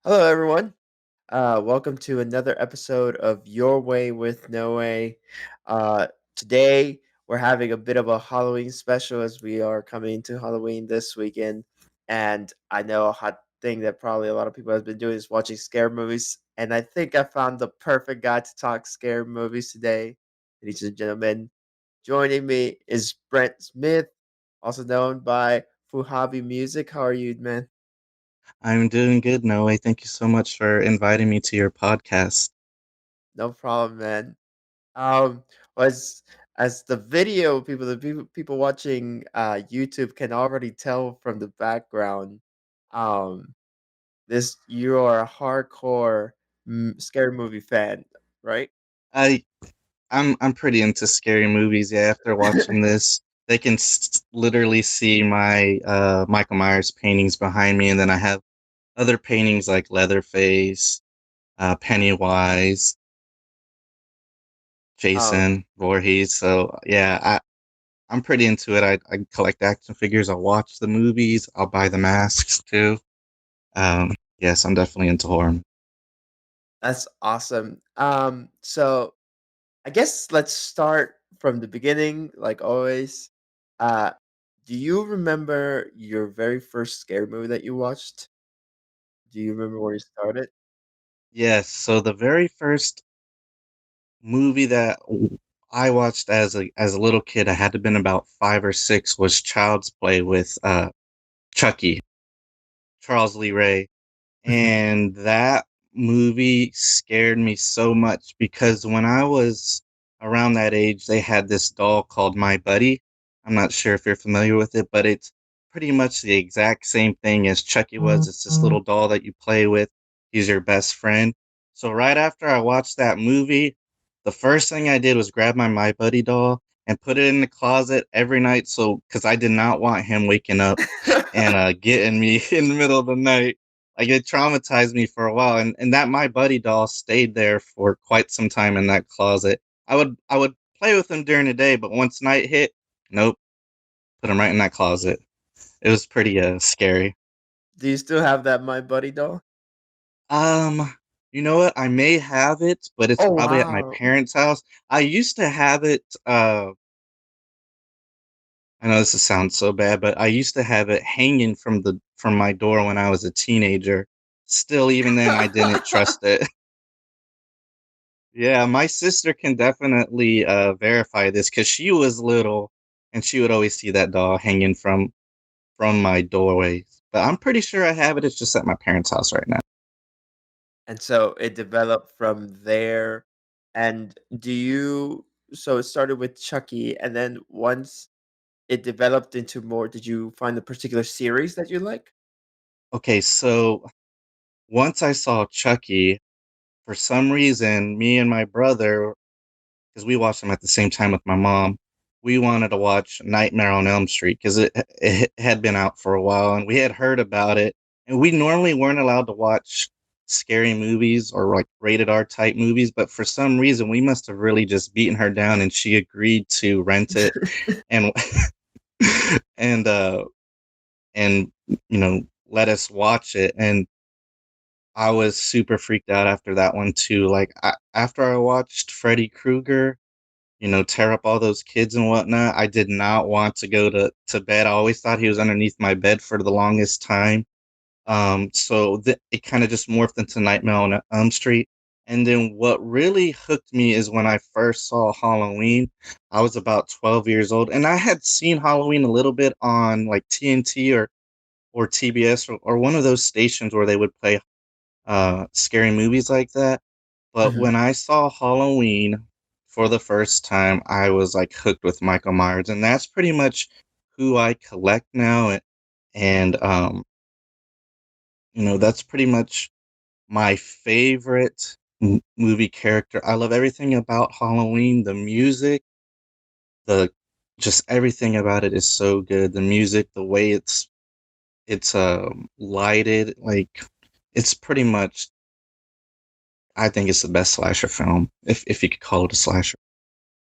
Hello, everyone. Welcome to another episode of Your Way with No Way. Uh, Today, we're having a bit of a Halloween special as we are coming to Halloween this weekend. And I know a hot thing that probably a lot of people have been doing is watching scary movies. And I think I found the perfect guy to talk scary movies today. Ladies and gentlemen, joining me is Brent Smith, also known by Fuhabi Music. How are you, man? I'm doing good, Noe. Thank you so much for inviting me to your podcast. No problem, man. Was as the video people the people watching YouTube can already tell from the background, um, this you are a hardcore scary movie fan, right? I I'm pretty into scary movies. Yeah, after watching this, they can literally see my Michael Myers paintings behind me, and then I have other paintings like Leatherface, Pennywise, um, Jason Voorhees. So yeah, I'm pretty into it. I collect action figures. I'll watch the movies. I'll buy the masks too. Yes, I'm definitely into horror. that's awesome. So I guess let's start from the beginning, like always. Uh, do you remember your very first scary movie that you watched? Do you remember where you started? Yes, so the very first movie that I watched as a little kid, I had to been about 5 or 6, was Child's Play with Chucky, Charles Lee Ray. And that movie scared me so much because when I was around that age, they had this doll called My Buddy. I'm not sure if you're familiar with it, but it's pretty much the exact same thing as Chucky was. It's this little doll that you play with. He's your best friend. So right after I watched that movie, the first thing I did was grab my My Buddy doll and put it in the closet every night, so because I did not want him waking up and getting me in the middle of the night. Like, it traumatized me for a while, and that My Buddy doll stayed there for quite some time in that closet. I would play with him during the day, but once night hit, nope, put him right in that closet. It was pretty scary. Do you still have that My Buddy doll? Um, you know what? I may have it, but it's Oh, probably at my wow. parents' house. I used to have it. I know this sounds so bad, but I used to have it hanging from my door when I was a teenager. Still, even then, I didn't trust it. Yeah, my sister can definitely verify this because she was little and she would always see that doll hanging from my doorway. But I'm pretty sure I have it. It's just at my parents' house right now. And so it developed from there. And do you so it started with Chucky, and then once it developed into more, did you find a particular series that you like? Okay, so once I saw Chucky, for some reason, me and my brother, because we watched them at the same time with my mom, we wanted to watch Nightmare on Elm Street because it had been out for a while and we had heard about it. And we normally weren't allowed to watch scary movies or like rated R type movies, but for some reason we must have really just beaten her down and she agreed to rent it and and uh and let us watch it. And I was super freaked out after that one too. Like after I watched Freddy Krueger, tear up all those kids and whatnot. I did not want to go to bed. I always thought he was underneath my bed for the longest time. It kind of just morphed into Nightmare on Elm Street. And then what really hooked me is when I first saw Halloween. I was about 12 years old, and I had seen Halloween a little bit on like TNT or TBS or one of those stations where they would play scary movies like that. But Mhm. when I saw Halloween for the first time, I was like hooked with Michael Myers, and that's pretty much who I collect now. And that's pretty much my favorite movie character. I love everything about Halloween. The music, the just everything about it is so good. The music, the way it's lighted, like it's pretty much. I think it's the best slasher film, if you could call it a slasher.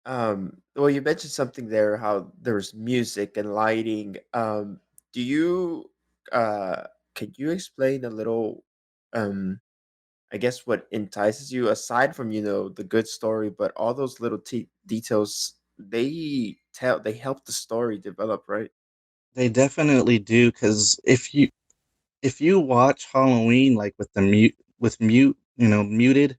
Well, you mentioned something there, how there's music and lighting. Do you uh could you explain a little um I guess what entices you aside from, the good story, but all those little details, they help the story develop, right? They definitely do, because if you watch Halloween like with the muted,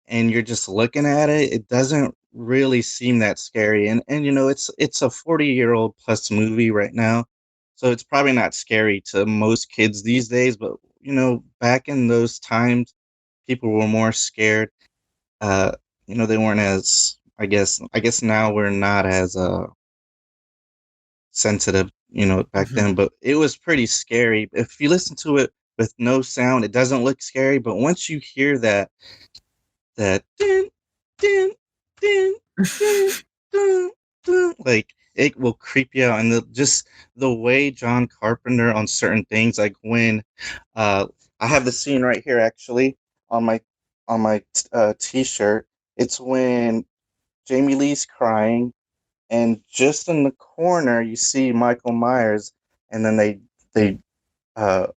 and you're just looking at it, it doesn't really seem that scary. And it's a 40-year-old plus movie right now. So it's probably not scary to most kids these days, but back in those times, people were more scared. Uh, they weren't as, I guess now we're not as sensitive, back Mhm. then, but it was pretty scary. If you listen to it with no sound, it doesn't look scary, but once you hear that dun, dun, dun, dun, dun, dun, like it will creep you out. And just the way John Carpenter on certain things, like when uh I have the scene right here actually on my t-shirt. It's when Jamie Lee's crying, and just in the corner you see Michael Myers, and then they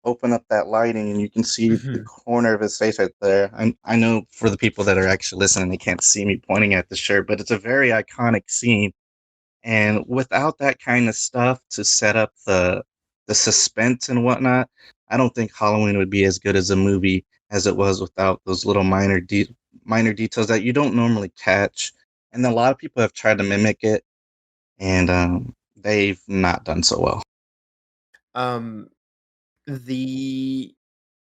open up that lighting, and you can see the Mhm. corner of his face right there. I know for the people that are actually listening, they can't see me pointing at the shirt, but it's a very iconic scene. And without that kind of stuff to set up the suspense and whatnot, I don't think Halloween would be as good as a movie as it was without those little minor details that you don't normally catch. And a lot of people have tried to mimic it, and they've not done so well. Um, the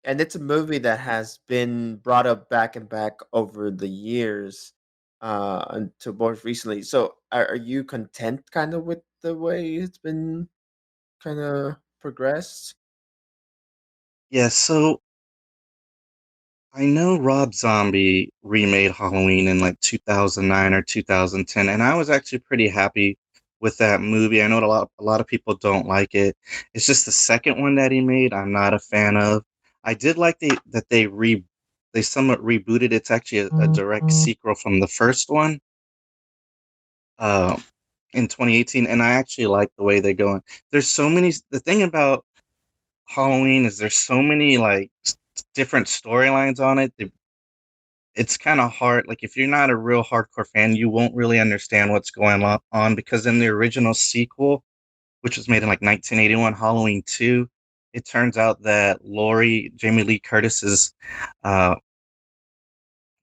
and it's a movie that has been brought up back and back over the years, until more recently. So, are you content kind of with the way it's been kind of progressed? Yeah, so I know Rob Zombie remade Halloween in like 2009 or 2010, and I was actually pretty happy with that movie. I know a lot of people don't like it. It's just the second one that he made I'm not a fan of. I did like that they somewhat rebooted. It's actually a direct sequel from the first one uh, in 2018, and I actually like the way they're going. There's so many. The thing about Halloween is there's so many like different storylines on it. It's kind of hard. Like if you're not a real hardcore fan, you won't really understand what's going on, because in the original sequel, which was made in like 1981, Halloween 2, it turns out that Jamie Lee Curtis's uh,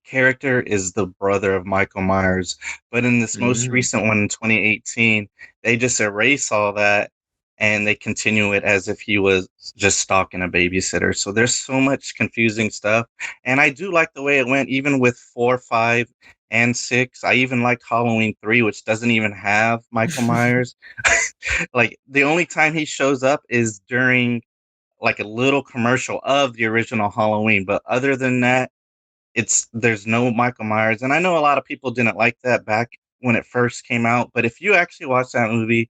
character is the brother of Michael Myers. But in this most Mm. recent one in 2018, they just erase all that, and they continue it as if he was just stalking a babysitter. So there's so much confusing stuff. And I do like the way it went, even with 4, 5, and 6. I even liked Halloween 3, which doesn't even have Michael Myers. Like the only time he shows up is during like a little commercial of the original Halloween. But other than that, there's no Michael Myers, and I know a lot of people didn't like that back when it first came out. But if you actually watch that movie,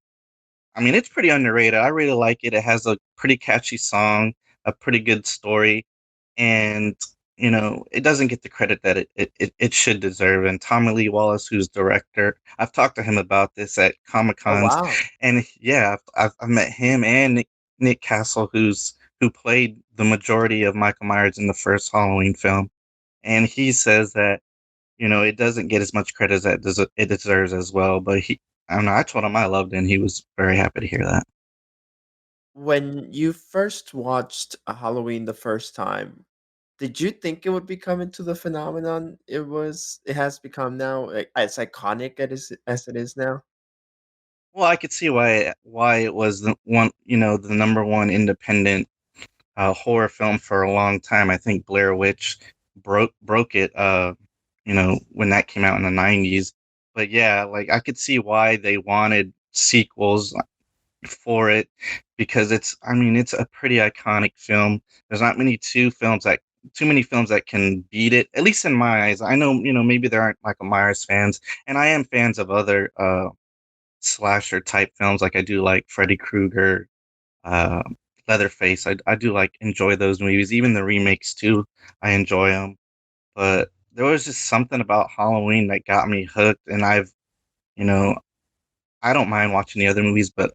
I mean, it's pretty underrated. I really like it. It has a pretty catchy song, a pretty good story, and it doesn't get the credit that it should deserve. And Tommy Lee Wallace, who's director, I've talked to him about this at Comic Oh, Cons, wow. and yeah, I've met him and Nick Castle, who played the majority of Michael Myers in the first Halloween film, and he says that it doesn't get as much credit as it deserves as well. But I don't know. I told him I loved it, and he was very happy to hear that. When you first watched Halloween the first time, did you think it would become into the phenomenon it has become now, as iconic as it is now? Well, I could see why it was the number one independent horror film for a long time. I think Blair Witch broke it. When that came out in the '90s. But yeah, like I could see why they wanted sequels for it, because I mean, it's a pretty iconic film. There's not too many films that can beat it, at least in my eyes. I know, maybe there aren't Michael Myers fans, and I am fans of other slasher type films. Like I do like Freddy Krueger, uh, Leatherface. I do like enjoy those movies, even the remakes too. I enjoy them, but there was just something about Halloween that got me hooked, and you know, I don't mind watching the other movies, but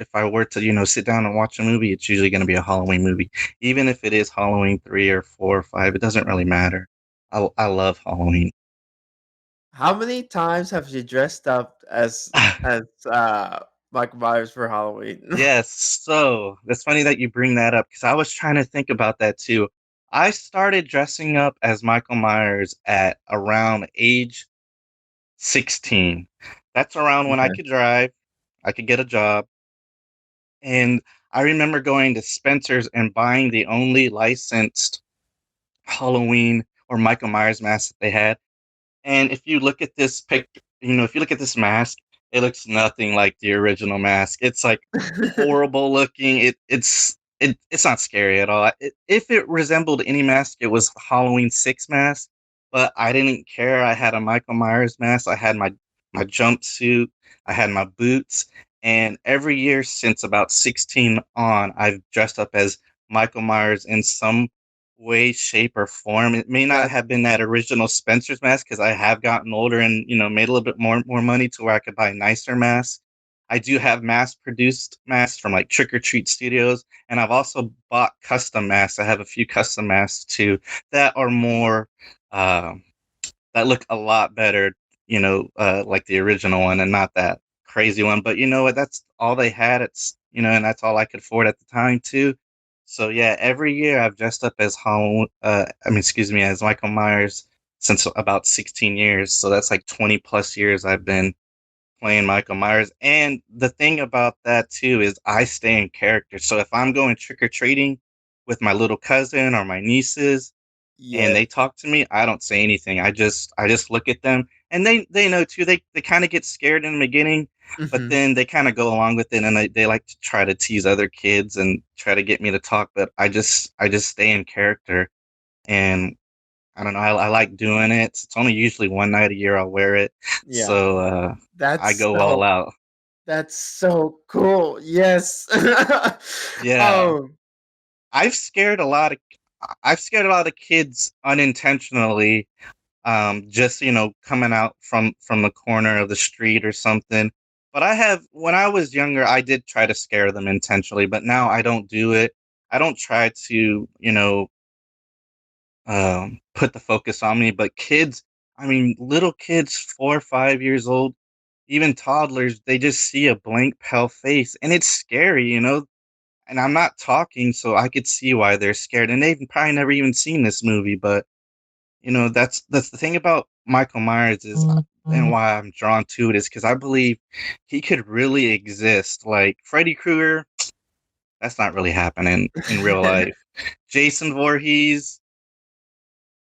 if I were to, sit down and watch a movie, it's usually going to be a Halloween movie. Even if it is Halloween 3 or 4 or 5, it doesn't really matter. I love Halloween. How many times have you dressed up as Michael Myers for Halloween? Yes, so it's funny that you bring that up because I was trying to think about that too. I started dressing up as Michael Myers at around age 16. That's around when I Okay. could drive, I could get a job, and I remember going to Spencer's and buying the only licensed Halloween or Michael Myers mask that they had. And if you look at this picture, if you look at this mask, it looks nothing like the original mask. It's like horrible looking. It's not scary at all. If it resembled any mask, it was Halloween 6 mask, but I didn't care. I had a Michael Myers mask. I had my jumpsuit. I had my boots, and every year since about 16 on, I've dressed up as Michael Myers in some way, shape, or form. It may not That have been that original Spencer's mask because I have gotten older and made a little bit more money to where I could buy nicer masks. I do have mass produced masks from like Trick or Treat Studios, and I've also bought custom masks. I have a few custom masks too that are more uh, that look a lot better, like the original one and not that crazy one. But you know what? That's all they had. And that's all I could afford at the time too. So yeah, every year I've dressed up as Halloween. Excuse me, as Michael Myers since about 16 years. So that's like 20 plus years I've been playing Michael Myers. And the thing about that too is I stay in character. So if I'm going trick or treating with my little cousin or my nieces, and yeah. they talk to me, I don't say anything. I just look at them, and they know too. They kind of get scared in the beginning, but Mhm. then they kind of go along with it, and they like to try to tease other kids and try to get me to talk. But I just stay in character, and I don't know. I like doing it. It's only usually one night a year I'll wear it, Yeah. so I That's go all so out. that's so cool. Yes. Yeah, Um, I've scared a lot of I've scared a lot of kids unintentionally, just coming out from the corner of the street or something. But when I was younger, I did try to scare them intentionally, but now I don't do it. I don't try to put the focus on me. But kids, I mean, little kids, 4 or 5 years old, even toddlers, they just see a blank pale face, and it's scary. And I'm not talking, so I could see why they're scared, and they've probably never even seen this movie. But that's the thing about Michael Myers is, and why I'm drawn to it is because I believe he could really exist. Like Freddy Krueger, that's not really happening in real life. Jason Voorhees,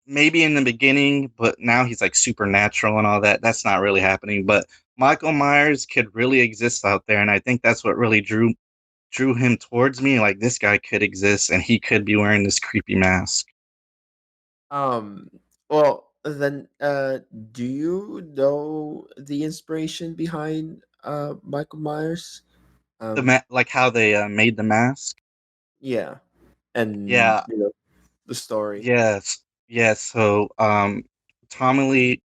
maybe in the beginning, but now he's like supernatural and all that. That's not really happening. But Michael Myers could really exist out there, and I think that's what really drew him towards me. Like this guy could exist, and he could be wearing this creepy mask. um, well, then, do you know the inspiration behind Michael Myers? Um, Like how they made the mask. yeah, and Yeah, the story. yes, yes. So, Tommy Lee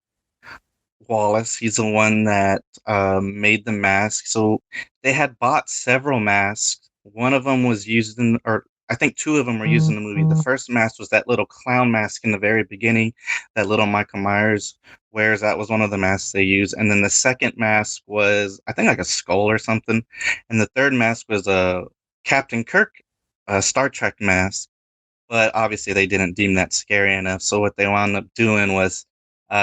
Wallace, he's the one that made the mask. So they had bought several masks. One of them was used or I think two of them were used in the movie. The first mask was that little clown mask in the very beginning, that little Michael Myers wears. That was one of the masks they used. And then the second mask was, I think, like a skull or something. And the third mask was a Captain Kirk, Star Trek mask, but obviously they didn't deem that scary enough. So what they wound up doing was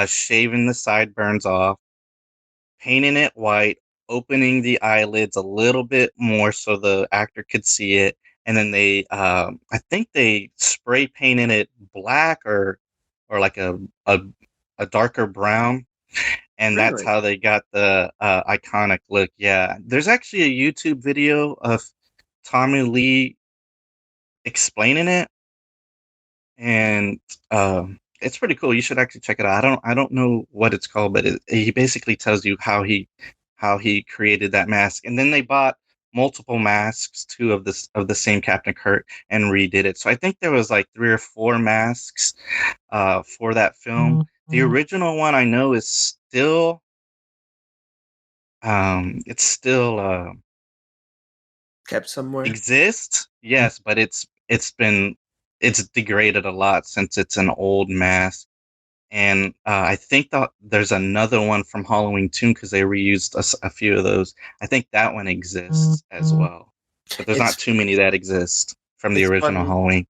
shaving the sideburns off, painting it white, opening the eyelids a little bit more so the actor could see it, and then I think they spray painted it black or like a, a darker brown, and that's Really? how they got the iconic look. Yeah, there's actually a YouTube video of Tommy Lee explaining it, and it's pretty cool. You should actually check it out. I don't know what it's called, but he basically tells you how he created that mask, and then they bought multiple masks too of the same Captain Kirk and redid it. So I think there was like 3 or 4 masks for that film. The original one I know is still it's still kept somewhere? Exists, Mm. yes, but it's degraded a lot since it's an old mask. And I think that there's another one from Halloween 2 because they reused a few of those. I think that one exists as well, but there's not It's too many that exist from the it's original funny Halloween.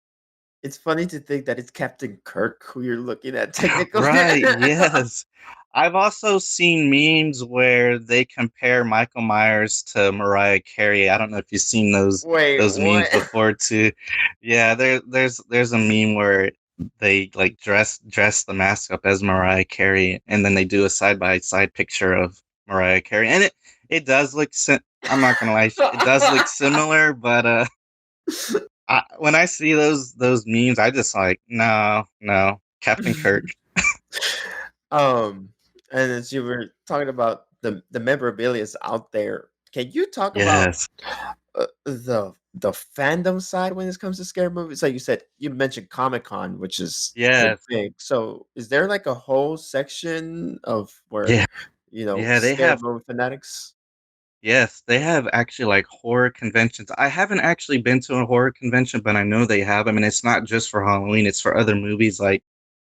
it's funny to think that it's Captain Kirk who you're looking at technically. Right, yes. I've also seen memes where they compare Michael Myers to Mariah Carey. I don't know if you've seen Wait, those memes what? before too. Yeah, there's a meme where they like dress the mask up as Mariah Carey, and then they do a side by side picture of Mariah Carey, and it does look. I'm not gonna lie, it does look similar, but when I see those memes, I just like no, Captain Kirk. Um, and as you were talking about the memorabilia is out there, can you talk about Yes. the fandom side when it comes to scary movies? Like you said, you mentioned Comic Con, which is pretty Yes. big. So, is there like a whole section of where Yeah. Yeah, they scary have movie fanatics? yes, they have actually like horror conventions. I haven't actually been to a horror convention, but I know they have. I mean, it's not just for Halloween, it's for other movies like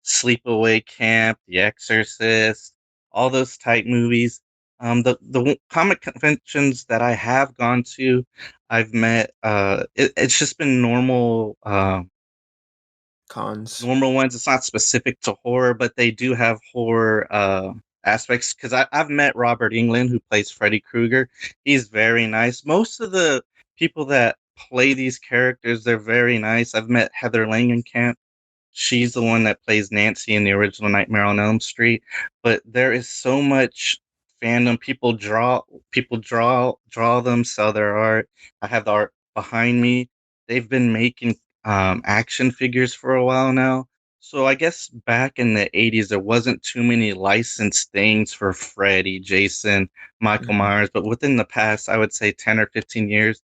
Sleepaway Camp, The Exorcist, all those type movies. Comic conventions that I have gone to, I've met it's just been Cons. normal ones. It's not specific to horror, but they do have horror aspects. Because I've met Robert England, who plays Freddy Krueger. He's very nice. Most of the people that play these characters, they're very nice. I've met Heather Langenkamp. She's the one that plays Nancy in the original Nightmare on Elm Street. But there is so much fandom. People draw them, sell their art. I have the art behind me. They've been making action figures for a while now. So I guess back in the 80s, there wasn't too many licensed things for Freddy, Jason, Michael Mhm. Myers. But within the past, I would say 10 or 15 years,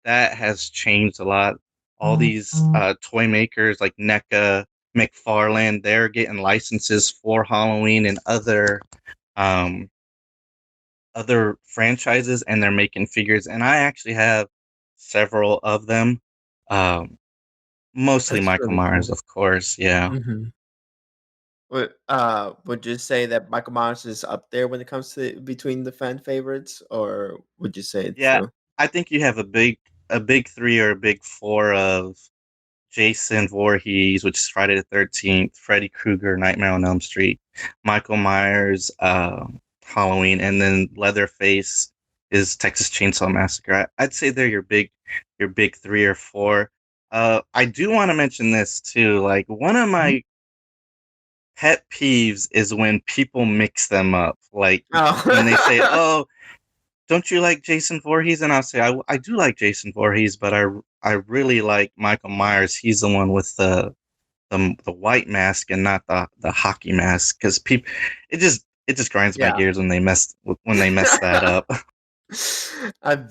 that has changed a lot. All these toy makers like NECA, McFarlane, they're getting licenses for Halloween and um, other franchises, and they're making figures. And I actually have several of them. Um, Mostly That's Michael really Myers, cool. of course. Yeah, Mhm. Would you say that Michael Myers is up there when it comes to between the fan favorites, or would you say it's yeah. I think you have a big three or a big four of Jason Voorhees, which is Friday the 13th, Freddy Krueger, Nightmare on Elm Street, Michael Myers, Halloween, and then Leatherface is Texas Chainsaw Massacre. I'd say they're your big three or four. I do want to mention this too. Like one of Mhm. my pet peeves is when people mix them up. Like when they say, Oh. "Oh, don't you like Jason Voorhees?" And I'll say, I do like Jason Voorhees, but I really like Michael Myers. He's the one with the white mask and not the hockey mask because people it just grinds my Yeah. gears when they mess that up. I I'm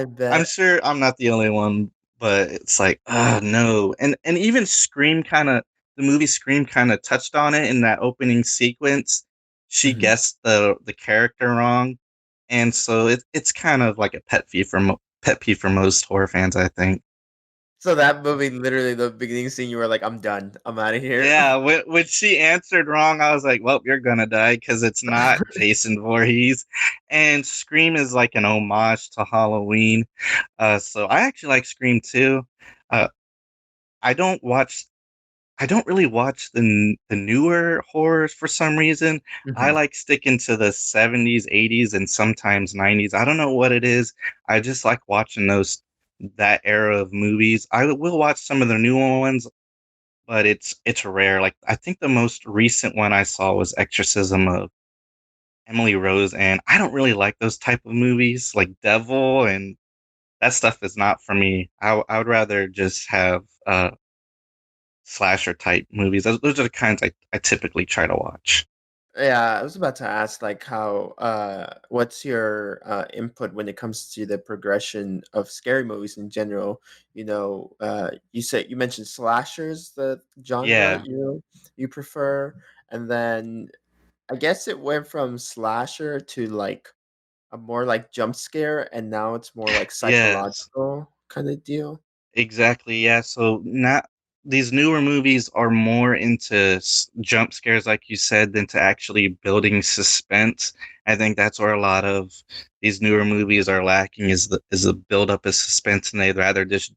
bet. sure I'm not the only one, but it's like, oh no. And even Scream kind of the movie Scream kind of touched on it in that opening sequence. She Mhm. guessed the character wrong, and so it's kind of like a pet peeve for most horror fans, I think. So that movie, literally the beginning scene, you were like, "I'm done. I'm out of here." Yeah, when she answered wrong, I was like, "Well, you're gonna die because it's not Jason Voorhees." And Scream is like an homage to Halloween. So I actually like Scream too. Uh, I don't watch. I don't really watch the newer horrors for some reason. I Mhm. like sticking to the 70s, 80s, and sometimes 90s. I don't know what it is. I just like watching those that era of movies. I will watch some of the newer ones, but it's rare. Like I think the most recent one I saw was Exorcism of Emily Rose, and I don't really like those type of movies, like Devil and that stuff is not for me. I would rather just have slasher type movies. Those are the kinds I typically try to watch. Yeah, I was about to ask like how what's your input when it comes to the progression of scary movies in general? You said you mentioned slashers, the genre Yeah. you prefer, and then I guess it went from slasher to like a more like jump scare, and now it's more like Yes. psychological. kind of deal. Exactly, yeah, so not these newer movies are more into jump scares, like you said, than to actually building suspense. I think that's where a lot of these newer movies are lacking is the build up of suspense, and they'd rather just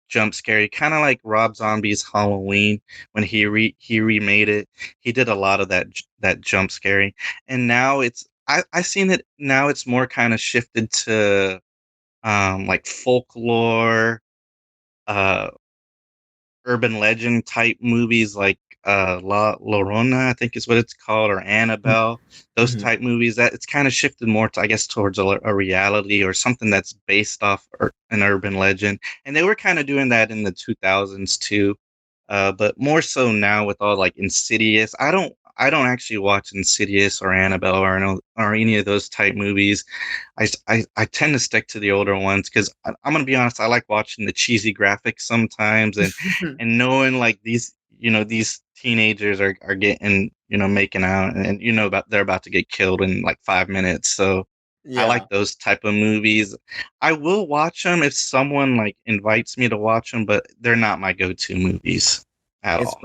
jump scare. Kind of like Rob Zombie's Halloween when he remade it. He did a lot of that jump scaring, and now I seen it now. It's more kind of shifted to like folklore, uh urban legend type movies like La Llorona, I think is what it's called, or Annabelle. Those Mm-hmm. type movies that it's kind of shifted more to, I guess, towards a reality or something that's based off an urban legend. And they were kind of doing that in the 2000s too, but more so now with all like Insidious. I don't actually watch Insidious or Annabelle or or any of those type movies. I tend to stick to the older ones because I'm gonna be honest. I like watching the cheesy graphics sometimes, and knowing like these teenagers are getting making out, and about they're about to get killed in like 5 minutes. So I Yeah, like those type of movies. I will watch them if someone like invites me to watch them, but they're not my go-to movies at it's all.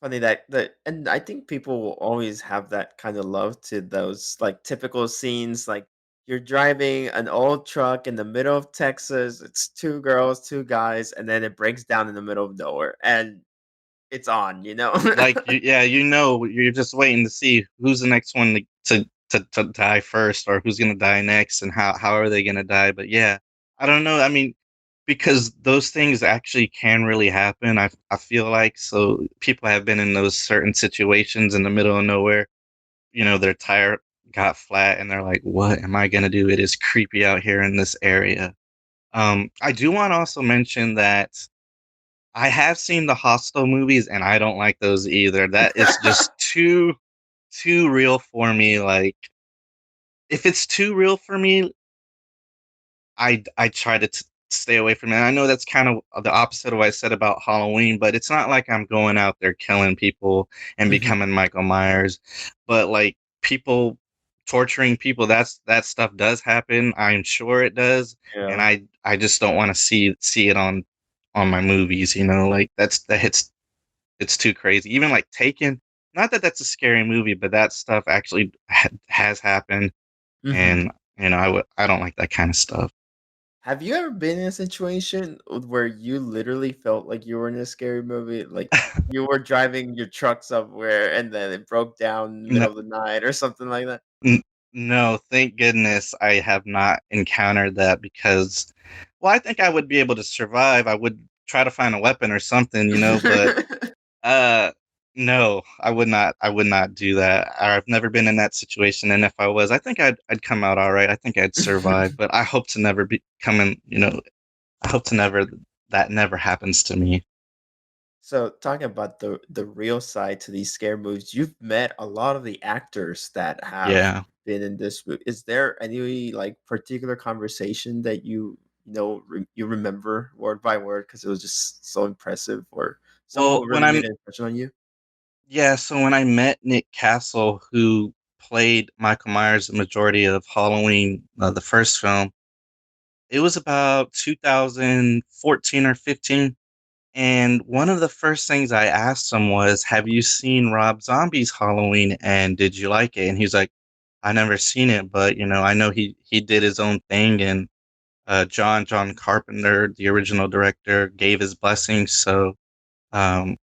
funny that, and I think people will always have that kind of love to those like typical scenes, like you're driving an old truck in the middle of Texas. It's two girls, two guys, and then it breaks down in the middle of nowhere, and it's on, you know. Like yeah, you're just waiting to see who's the next one to die first, or who's gonna die next, and how are they gonna die. But yeah, I don't know. I mean, because those things actually can really happen. I feel like so people have been in those certain situations in the middle of nowhere. Their tire got flat, and they're like, "What am I gonna do? It is creepy out here in this area." I do want to also mention that I have seen the Hostel movies, and I don't like those either. That is just too real for me. Like, if it's too real for me, I try to stay away from it. And I know that's kind of the opposite of what I said about Halloween, but it's not like I'm going out there killing people and Mhm. becoming Michael Myers. But like people torturing people, that stuff does happen. I'm sure it does, and Yeah. I just don't want to see it on my movies. Like that hits it's too crazy. Even like Taken, not that that's a scary movie, but that stuff actually has happened, Mhm. and I don't like that kind of stuff. Have you ever been in a situation where you literally felt like you were in a scary movie? Like you were driving your truck somewhere and then it broke down in the No, middle of the night or something like that? n- no, thank goodness I have not encountered that because, well, I think I would be able to survive. I would try to find a weapon or something, but uh, no, I would not do that. I've never been in that situation, and if I was, I think I'd come out all right. I think I'd survive, but I hope to never be coming. I hope to never that never happens to me. So talking about the real side to these scare movies, you've met a lot of the actors that have Yeah. been in this movie. Is there any like particular conversation that you remember word by word because it was just so impressive, or someone Well, who really made an impression on you? so when I met Nick Castle, who played Michael Myers the majority of Halloween, the first film, it was about 2014 or 15. And one of the first things I asked him was, "Have you seen Rob Zombie's Halloween, and did you like it?" And he's like, "I never seen it, but I know he did his own thing, and John Carpenter, the original director, gave his blessings, so um,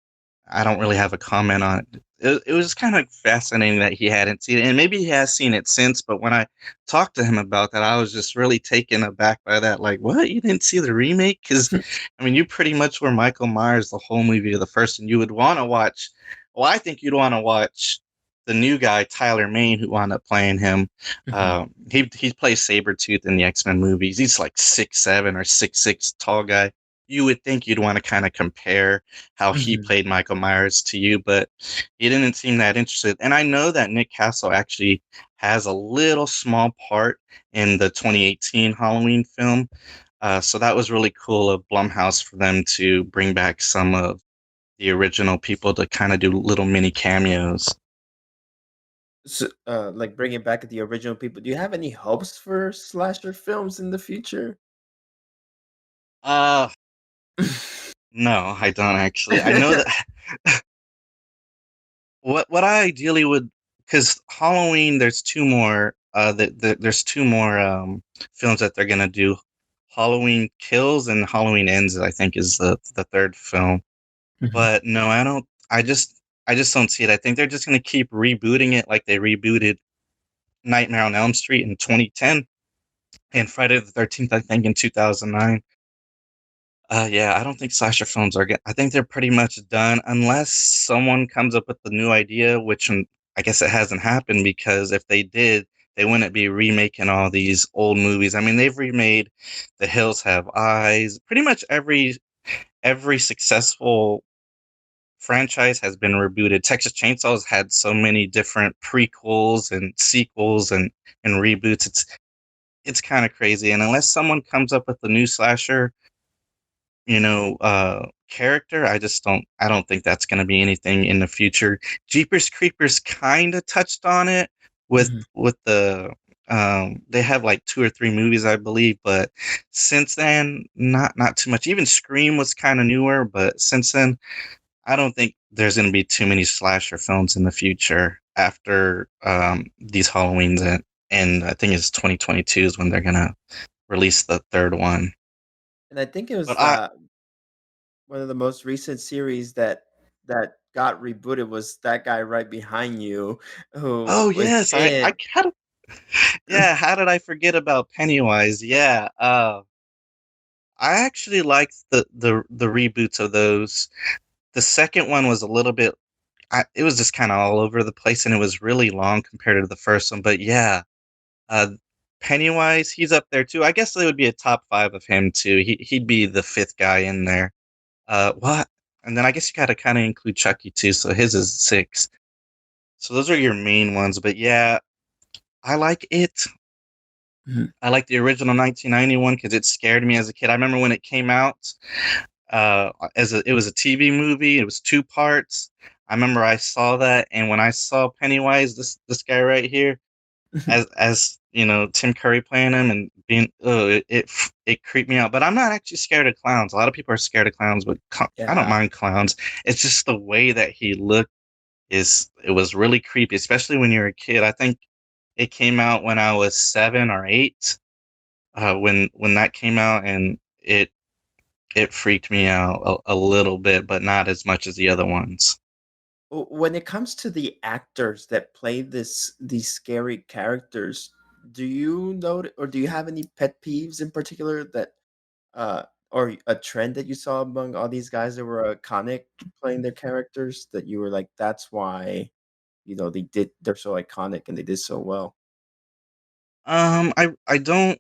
I don't really have a comment on it." It was kind of fascinating that he hadn't seen it, and maybe he has seen it since. But when I talked to him about that, I was just really taken aback by that. Like, what? You didn't see the remake? Because I mean, you pretty much were Michael Myers the whole movie of the first, and you would want to watch. Well, I think you'd want to watch the new guy, Tyler Mane, who wound up playing him. Mhm, He plays Sabretooth in the X-Men movies. He's like 6'7" or 6'6" tall guy. You would think you'd want to kind of compare how he mhm. played Michael Myers to you, but he didn't seem that interested. And I know that Nick Castle actually has a little small part in the 2018 Halloween film. So that was really cool of Blumhouse for them to bring back some of the original people to kind of do little mini cameos. So, like bringing back the original people. Do you have any hopes for slasher films in the future? Uh, no, I don't actually. I know that what I ideally would, because Halloween, there's two more. There's two more films that they're gonna do. Halloween Kills and Halloween Ends, I think, is the third film. Mhm. But no, I don't. I just don't see it. I think they're just gonna keep rebooting it like they rebooted Nightmare on Elm Street in 2010 and Friday the 13th, I think, in 2009. Yeah, I don't think slasher films are. I think they're pretty much done unless someone comes up with a new idea, which I guess it hasn't happened because if they did, they wouldn't be remaking all these old movies. I mean, they've remade The Hills Have Eyes. Pretty much every successful franchise has been rebooted. Texas Chainsaw's had so many different prequels and sequels and reboots. It's kind of crazy. And unless someone comes up with a new slasher, character, I don't think that's going to be anything in the future. Jeepers Creepers kind of touched on it with Mhm. the they have like two or three movies, I believe, but since then, not too much. Even Scream was kind of newer, but since then, I don't think there's going to be too many slasher films in the future after these Halloweens, and I think it's 2022 is when they're going to release the third one. And I think it But was, I one of the most recent series that got rebooted was That Guy Right Behind You, who Oh was yes, I in. kind of yeah. How did I forget about Pennywise? Yeah, I actually liked the reboots of those. The second one was a little bit. It was just kind of all over the place, and it was really long compared to the first one. But yeah, uh, Pennywise, he's up there too. I guess there would be a top five of him too. He'd be the fifth guy in there. What? And then I guess you got to kind of include Chucky too. So his is six. So those are your main ones. But yeah, I like it. Mhm. I like the original 1991 because it scared me as a kid. I remember when it came out. It was a TV movie. It was two parts. I remember I saw that, and when I saw Pennywise, this guy right here, as Tim Curry playing him and being, it creeped me out. But I'm not actually scared of clowns. A lot of people are scared of clowns, but I don't Yeah. mind clowns. It's just the way that he looked it was really creepy, especially when you're a kid. I think it came out when I was 7 or 8. When that came out, and it freaked me out a little bit, but not as much as the other ones. When it comes to the actors that play these scary characters, do you know or do you have any pet peeves in particular that or a trend that you saw among all these guys that were iconic playing their characters that you were like, that's why, they're so iconic and they did so well? I don't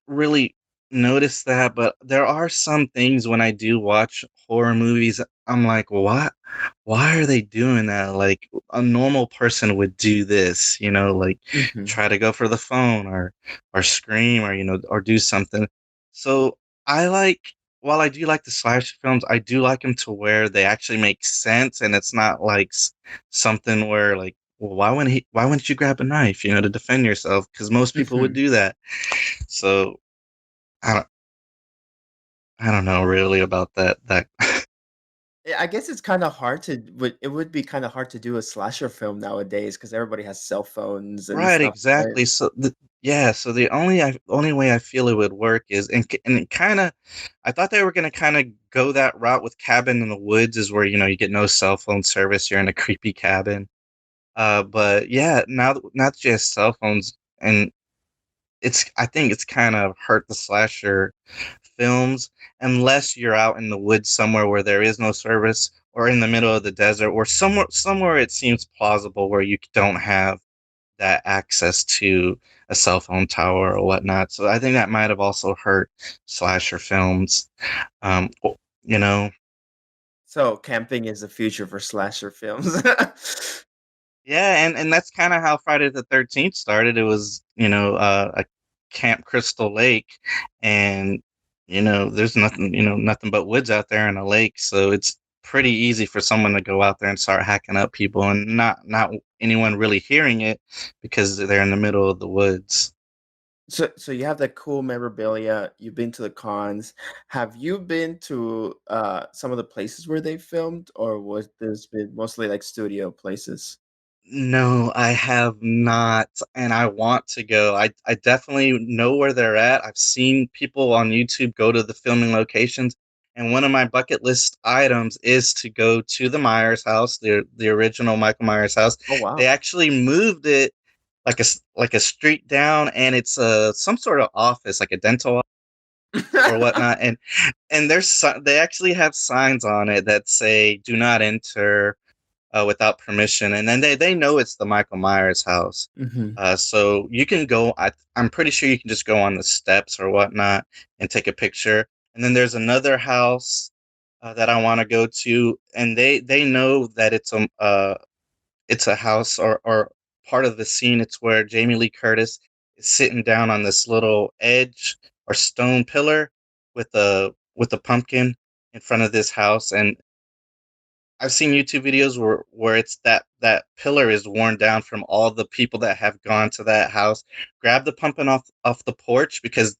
really notice that, but there are some things when I do watch horror movies, I'm like, what? Why are they doing that? Like a normal person would do this, like Mhm. try to go for the phone or scream or or do something. So I like while I do like the slasher films, I do like them to where they actually make sense and it's not like something where like, well, why wouldn't you grab a knife, to defend yourself? Because most people would Mhm. do that. So I don't I don't know really about that. Yeah, I guess it's kinda hard to it would be kinda hard to do a slasher film nowadays because everybody has cell phones and Right, stuff, right? exactly. So the only way I feel it would work is and kind of I thought they were going to kind of go that route with Cabin in the Woods is where you get no cell phone service, you're in a creepy cabin. But yeah, now that you have cell phones and I think it's kind of hurt the slasher films unless you're out in the woods somewhere where there is no service or in the middle of the desert or somewhere it seems plausible where you don't have that access to a cell phone tower or whatnot. So I think that might have also hurt slasher films. You know, So, camping is the future for slasher films. yeah, and that's kind of how Friday the 13th started. It was a Camp Crystal Lake, and there's nothing but woods out there and a lake, so it's pretty easy for someone to go out there and start hacking up people and not anyone really hearing it because they're in the middle of the woods. So you have that cool memorabilia. You've been to the cons. Have you been to some of the places where they filmed, or was this been mostly like studio places? No, I have not, and I want to go. I definitely know where they're at. I've seen people on YouTube go to the filming locations, and one of my bucket list items is to go to the Myers house, the original Michael Myers house. Oh They wow. actually moved it like a street down, and it's some sort of office, like a dental or whatnot. And they actually have signs on it that say "Do not enter." Without permission, and then they know it's the Michael Myers house. Hmm. So you can go. I'm pretty sure you can just go on the steps or whatnot and take a picture. And then there's another house that I want to go to, and they know that it's a house or part of the scene. It's where Jamie Lee Curtis is sitting down on this little edge or stone pillar with a pumpkin in front of this house, and I've seen YouTube videos where it's that pillar is worn down from all the people that have gone to that house. Grab the pumpkin off the porch because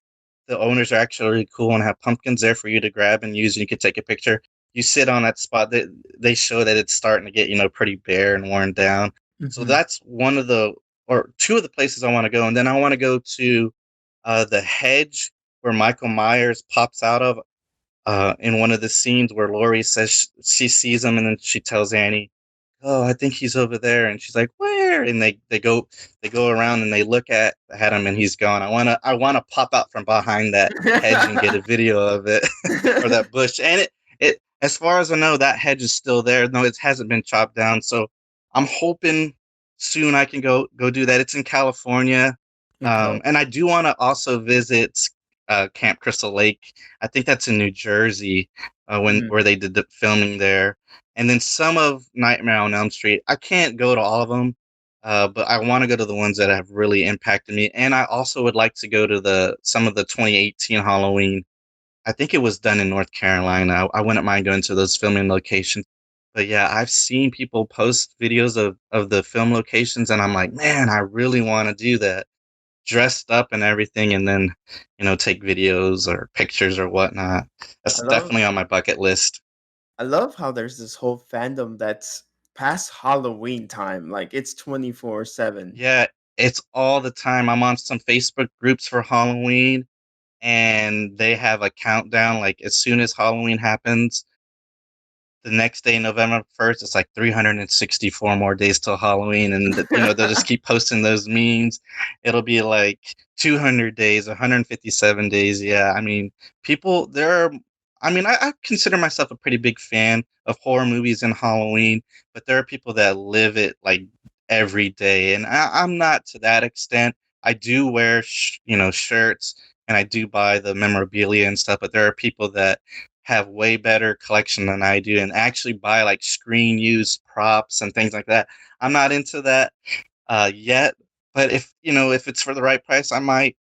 the owners are actually really cool and have pumpkins there for you to grab and use, and you can take a picture. You sit on that spot. They show that it's starting to get pretty bare and worn down. So Hmm. that's one of the or two of the places I want to go, and then I want to go to the hedge where Michael Myers pops out of in one of the scenes where Laurie says she sees him and then she tells Annie, "Oh, I think he's over there," and she's like, "Where?" And they go around and they look at him and he's gone. I wanna pop out from behind that hedge and get a video of it or that bush. And it as far as I know, that hedge is still there. No, it hasn't been chopped down. So I'm hoping soon I can go do that. It's in California. Okay. And I do want to also visit Camp Crystal Lake. I think that's in New Jersey, when Hmm. where they did the filming there. And then some of Nightmare on Elm Street. I can't go to all of them, but I want to go to the ones that have really impacted me. And I also would like to go to the some of the 2018 Halloween. I think it was done in North Carolina. I wouldn't mind going to those filming locations. But yeah, I've seen people post videos of the film locations, and I'm like, man, I really want to do that, dressed up and everything, and then take videos or pictures or whatnot. That's I love definitely on my bucket list. I love how there's this whole fandom that's past Halloween time. Like it's 24/7. Yeah, it's all the time. I'm on some Facebook groups for Halloween, and they have a countdown. Like as soon as Halloween happens, the next day, November 1st, it's like 364 more days till Halloween. And, they'll just keep posting those memes. It'll be like 200 days, 157 days. Yeah. I mean, people, I consider myself a pretty big fan of horror movies and Halloween, but there are people that live it like every day. And I'm not to that extent. I do wear, shirts, and I do buy the memorabilia and stuff, but there are people that have way better collection than I do and actually buy like screen used props and things like that. I'm not into that yet, but if it's for the right price, I might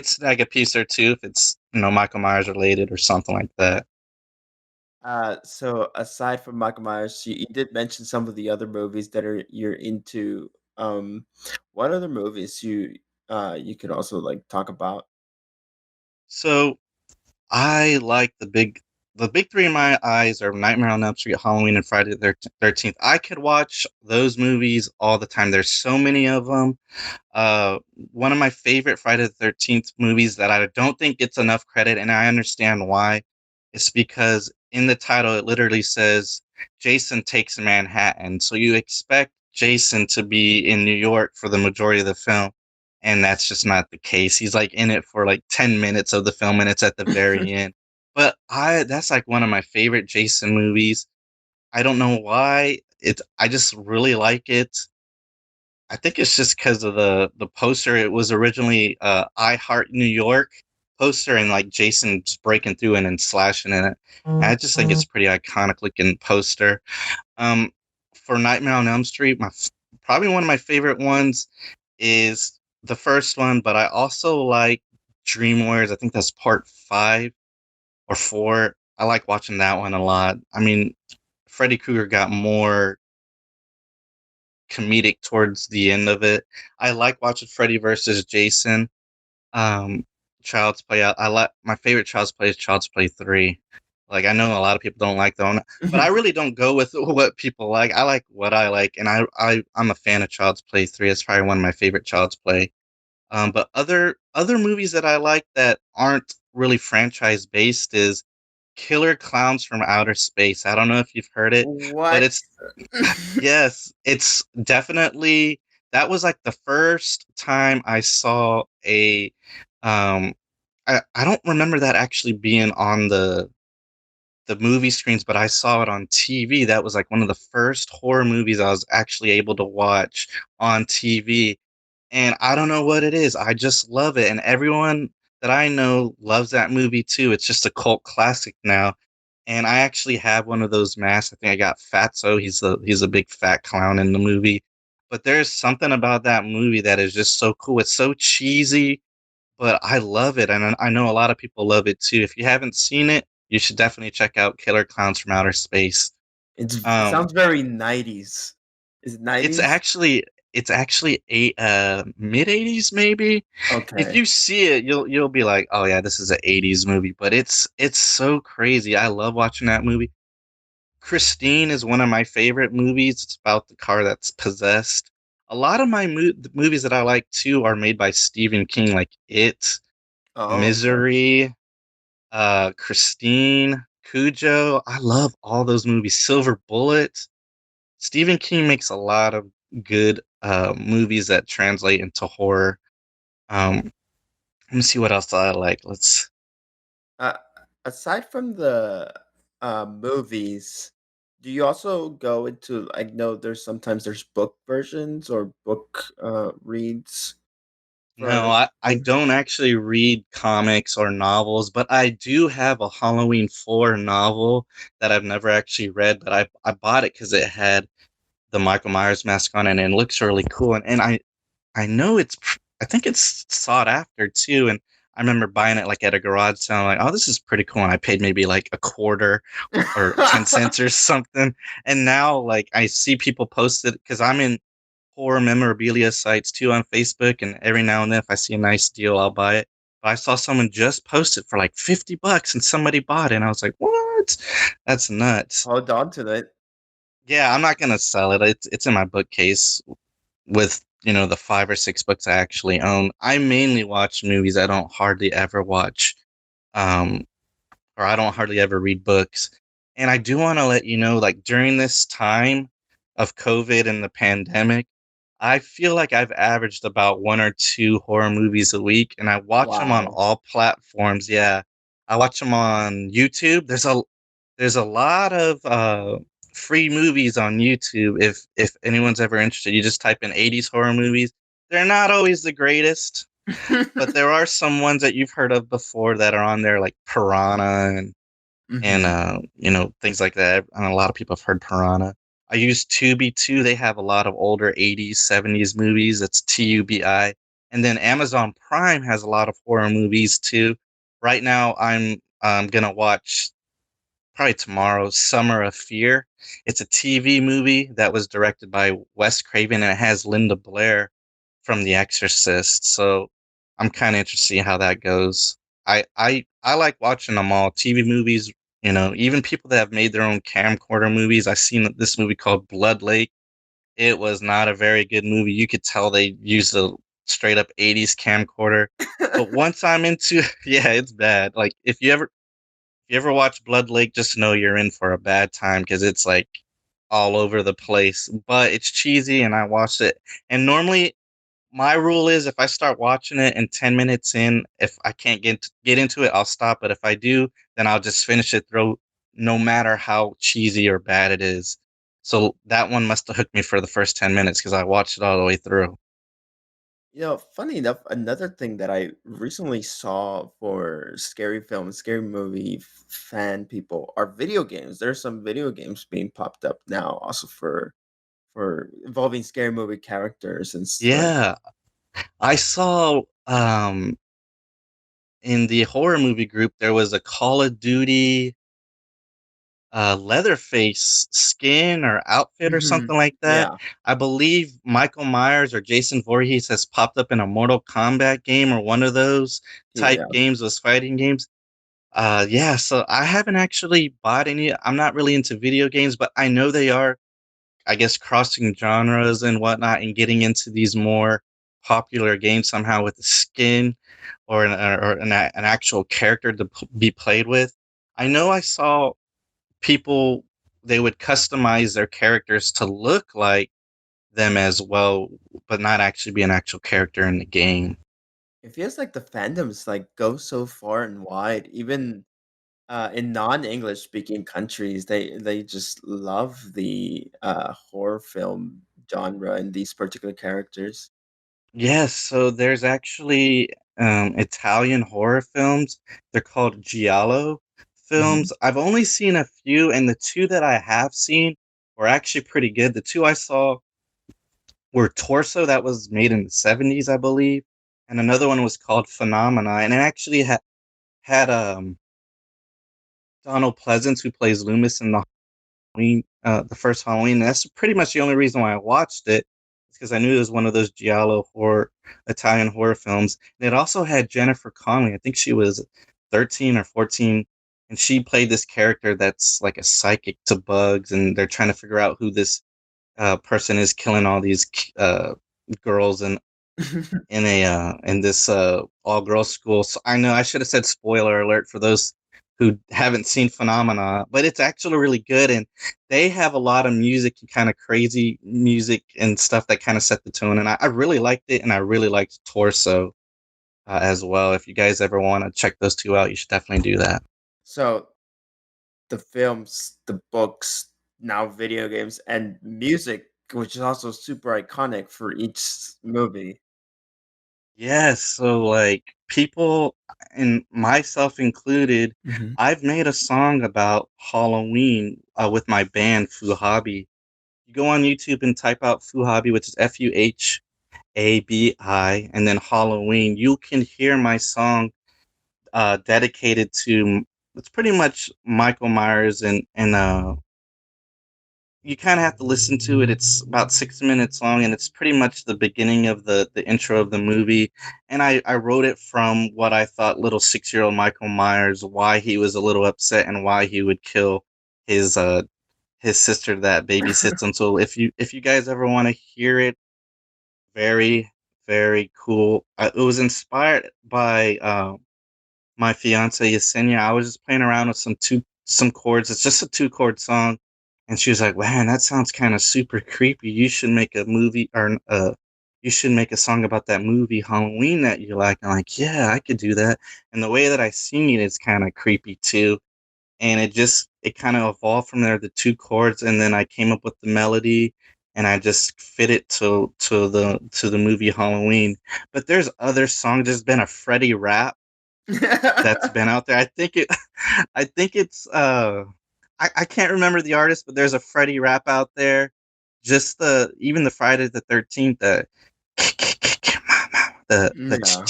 snag a piece or two if it's Michael Myers related or something like that. So aside from Michael Myers, you did mention some of the other movies that you're into. What other movies you could also like talk about? So I like the big three in my eyes are Nightmare on Elm Street, Halloween, and Friday the 13th. I could watch those movies all the time. There's so many of them. Uh, One of my favorite Friday the 13th movies that I don't think gets enough credit, and I understand why, is because in the title it literally says Jason takes Manhattan. So you expect Jason to be in New York for the majority of the film, and that's just not the case. He's like in it for like 10 minutes of the film, and it's at the very end. But I that's like one of my favorite Jason movies. I don't know why. I just really like it. I think it's just because of the poster. It was originally "I Heart New York" poster, and like Jason just breaking through and then slashing in it. And I just think it's a pretty iconic looking poster. Um, for Nightmare on Elm Street, probably one of my favorite ones is the first one, but I also like Dream Warriors. I think that's part 5 or 4. I like watching that one a lot. I mean, Freddy Krueger got more comedic towards the end of it. I like watching Freddy versus Jason. Um, Child's Play. I like my favorite Child's Play is Child's Play 3. Like I know a lot of people don't like that one, but I really don't go with what people like. I like what I like, and I'm a fan of Child's Play 3. It's probably one of my favorite Child's Play. But other movies that I like that aren't really franchise based is Killer Clowns from Outer Space. I don't know if you've heard it, but What? it's yes, it's definitely that was like the first time I saw a um I don't remember that actually being on the movie screens, but I saw it on TV. That was like one of the first horror movies I was actually able to watch on TV. And I don't know what it is. I just love it. And everyone that I know loves that movie too. It's just a cult classic now. And I actually have one of those masks. I think I got Fatso. He's a big fat clown in the movie. But there's something about that movie that is just so cool. It's so cheesy, but I love it, and I know a lot of people love it too. If you haven't seen it, you should definitely check out Killer Clowns from Outer Space. It Um, sounds very 90s. Is it it's 90s? actually it's actually a mid '80s maybe. If Okay. you see it, you'll be like, oh yeah, this is an '80s movie. But it's so crazy. I love watching that movie. Christine is one of my favorite movies. It's about the car that's possessed. A lot of my the movies that I like too are made by Stephen King, like It, Oh, okay. Misery, Christine, Cujo. I love all those movies. Silver Bullet. Stephen King makes a lot of good movies that translate into horror. Um, let me see what else I like. Let's. Uh, Aside from the movies, do you also go into, I know there's sometimes there's book versions or book reads No, for I don't actually read comics or novels, but I do have a Halloween 4 novel that I've never actually read, but I bought it because it had the Michael Myers mask on it and it looks really cool. And I know I think it's sought after too. And I remember buying it like at a garage sale. I'm like, oh, this is pretty cool. And I paid maybe like a quarter or 10 cents or something. And now like I see people post it because I'm in horror memorabilia sites too on Facebook. And every now and then, if I see a nice deal, I'll buy it. But I saw someone just post it for like $50 and somebody bought it. And I was like, what? That's nuts. Hold on to it. Yeah, I'm not going to sell it. It's in my bookcase with the 5 or 6 books I actually own. I mainly watch movies. I don't hardly ever watch, um, or I don't hardly ever read books. And I do want to let you know, like during this time of COVID and the pandemic, I feel like I've averaged about 1 or 2 horror movies a week, and I watch them on Wow. all platforms. Yeah, I watch them on YouTube. There's a lot of free movies on YouTube. If anyone's ever interested, you just type in '80s horror movies. They're not always the greatest, but there are some ones that you've heard of before that are on there, like Piranha and Hmm. things like that. And a lot of people have heard Piranha. I use Tubi too. They have a lot of older '80s, '70s movies. It's TUBI. And then Amazon Prime has a lot of horror movies too. Right now, I'm gonna watch probably tomorrow, Summer of Fear. It's a TV movie that was directed by Wes Craven and it has Linda Blair from The Exorcist. So I'm kind of interested to see how that goes. I like watching them all. TV movies, even people that have made their own camcorder movies. I've seen this movie called Blood Lake. It was not a very good movie. You could tell they used a straight up '80s camcorder. But once I'm into, yeah, it's bad. Like if you ever watch Blood Lake, just know you're in for a bad time because it's like all over the place. But it's cheesy, and I watched it. And normally, my rule is if I start watching it and 10 minutes in, if I can't get into it, I'll stop. But if I do, then I'll just finish it through, no matter how cheesy or bad it is. So that one must have hooked me for the first 10 minutes because I watched it all the way through. Funny enough, another thing that I recently saw for scary films, scary movie fan people are video games. There's some video games being popped up now also for involving scary movie characters and stuff. Yeah, I saw in the horror movie group there was a Call of Duty Leatherface skin or outfit or Mhm. something like that. Yeah. I believe Michael Myers or Jason Voorhees has popped up in a Mortal Kombat game or one of those type Yeah. games, those fighting games. Yeah, so I haven't actually bought any. I'm not really into video games, but I know they are, I guess, crossing genres and whatnot and getting into these more popular games somehow with the skin or an actual character to be played with. I know I saw people, they would customize their characters to look like them as well, but not actually be an actual character in the game. It feels like the fandoms, like, go so far and wide, even, in non-English speaking countries, they just love the, horror film genre and these particular characters. Yes, so there's actually Italian horror films. They're called giallo Mhm. films. I've only seen a few, and the two that I have seen were actually pretty good. The two I saw were Torso, that was made in the 70s, I believe, and another one was called Phenomena, and it actually had Donald Pleasance, who plays Loomis in the first Halloween. And that's pretty much the only reason why I watched it, because I knew it was one of those giallo horror Italian horror films. And it also had Jennifer Connelly. I think she was 13 or 14, and she played this character that's like a psychic to bugs, and they're trying to figure out who this person is killing all these girls in this all girls school. So I know I should have said spoiler alert for those who haven't seen Phenomena, but it's actually really good, and they have a lot of music and kind of crazy music and stuff that kind of set the tone. And I really liked it, and I really liked Torso as well. If you guys ever want to check those two out, you should definitely do that. So, the films, the books, now video games, and music, which is also super iconic for each movie. Yes, so like people, and myself included, Mhm. I've made a song about Halloween with my band Fuhabi. You go on YouTube and type out Fuhabi, which is Fuhabi, and then Halloween. You can hear my song dedicated to. It's pretty much Michael Myers, and you kind of have to listen to it. It's about 6 minutes long, and it's pretty much the beginning of the intro of the movie. And I wrote it from what I thought little 6 year old Michael Myers, why he was a little upset and why he would kill his uh his sister that babysits him. So if you guys ever want to hear it, very very cool. It was inspired by my fiance Yesenia. I was just playing around with some chords. It's just a two-chord song, and she was like, "Man, that sounds kind of super creepy. You should make a movie or you should make a song about that movie Halloween that you like." I'm like, "Yeah, I could do that." And the way that I sing it is kind of creepy too. And it kind of evolved from there. The two chords, and then I came up with the melody. And I just fit it to the movie Halloween. But there's other songs. There's been a Freddie rap that's been out there. I think it I think it's I can't remember the artist, but there's a Freddie rap out there. Just the even the Friday the 13th, the Yeah.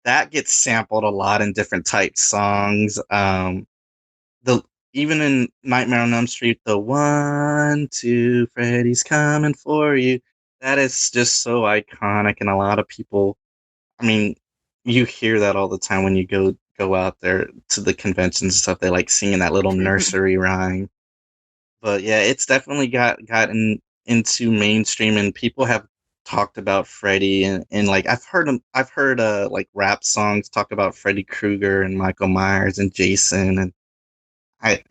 that gets sampled a lot in different type songs. The Even in Nightmare on Elm Street, the 1, 2, Freddy's coming for you. That is just so iconic, and a lot of people, I mean, you hear that all the time when you go out there to the conventions and stuff. They like singing that little nursery rhyme. But yeah, it's definitely gotten into mainstream, and people have talked about Freddy, and like I've heard like rap songs talk about Freddy Krueger and Michael Myers and Jason, and I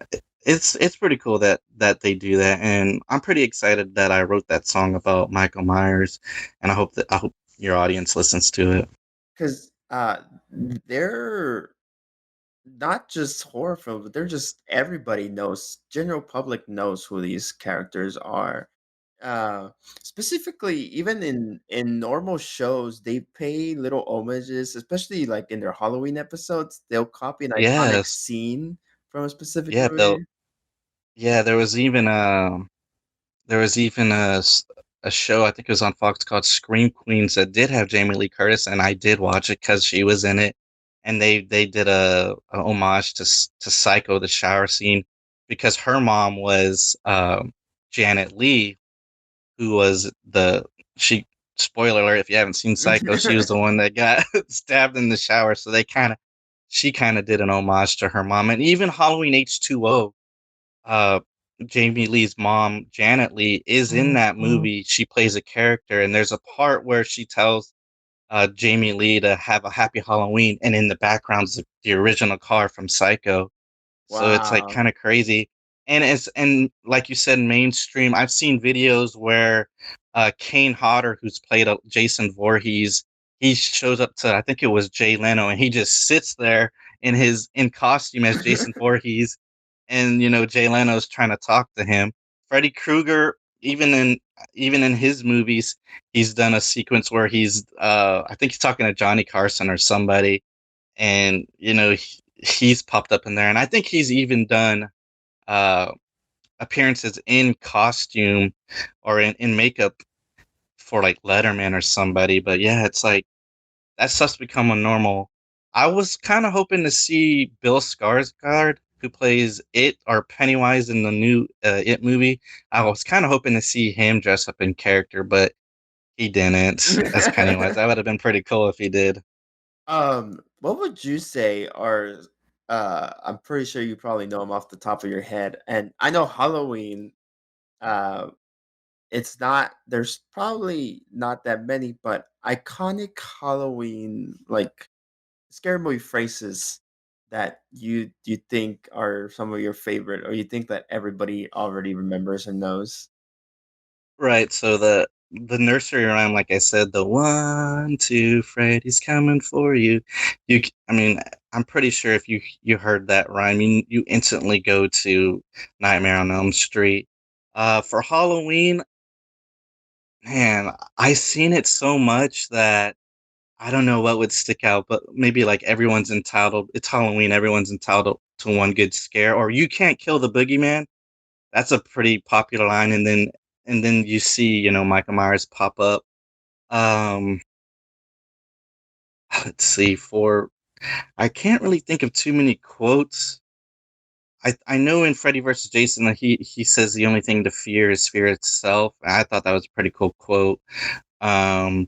it's pretty cool that they do that, and I'm pretty excited that I wrote that song about Michael Myers, and I hope your audience listens to it. 'Cause, they're not just horror films, but they're just everybody knows general public knows who these characters are. Uh, Specifically, even in normal shows, they pay little homages, especially, like, in their Halloween episodes, they'll copy an iconic Yes. scene from a specific Yeah, movie. yeah, there was even a show, I think it was on Fox, called Scream Queens, that did have Jamie Lee Curtis, and I did watch it because she was in it, and they did a homage to Psycho, the shower scene, because her mom was Janet Leigh, who was the she. Spoiler alert: if you haven't seen Psycho, she was the one that got stabbed in the shower. So she kind of did an homage to her mom, and even Halloween H2O. Uh, Jamie Lee's mom, Janet Leigh, is in that movie. She plays a character, and there's a part where she tells Jamie Lee to have a happy Halloween, and in the background's the original car from Psycho. So it's like Wow. kind of crazy. And like you said, mainstream. I've seen videos where Kane Hodder, who's played Jason Voorhees, he shows up to I think it was Jay Leno, and he just sits there in costume as Jason Voorhees, and Jay Leno's trying to talk to him. Freddy Krueger, even in his movies, he's done a sequence where I think he's talking to Johnny Carson or somebody, and he's popped up in there, and I think he's even done uh, appearances in costume or in makeup for like Letterman or somebody. But yeah, it's like that stuff's become a normal. I was kind of hoping to see Bill Skarsgård, who plays It or Pennywise in the new It movie. I was kind of hoping to see him dress up in character, but he didn't as Pennywise. That would have been pretty cool if he did. What would you say are I'm pretty sure you probably know them off the top of your head. And I know Halloween, uh it's not there's probably not that many, but iconic Halloween like scary movie phrases that you think are some of your favorite or you think that everybody already remembers and knows. Right. So the nursery rhyme, like I said, the 1, 2, Freddy's coming for you. I mean, I'm pretty sure if you heard that rhyme, you instantly go to Nightmare on Elm Street. For Halloween, man, I seen it so much that I don't know what would stick out, but maybe like everyone's entitled. It's Halloween. Everyone's entitled to one good scare, or you can't kill the boogeyman. That's a pretty popular line, and then you see Michael Myers pop up. Um, let's see. For I can't really think of too many quotes. I know in Freddy versus Jason that he says the only thing to fear is fear itself. I thought that was a pretty cool quote. Um,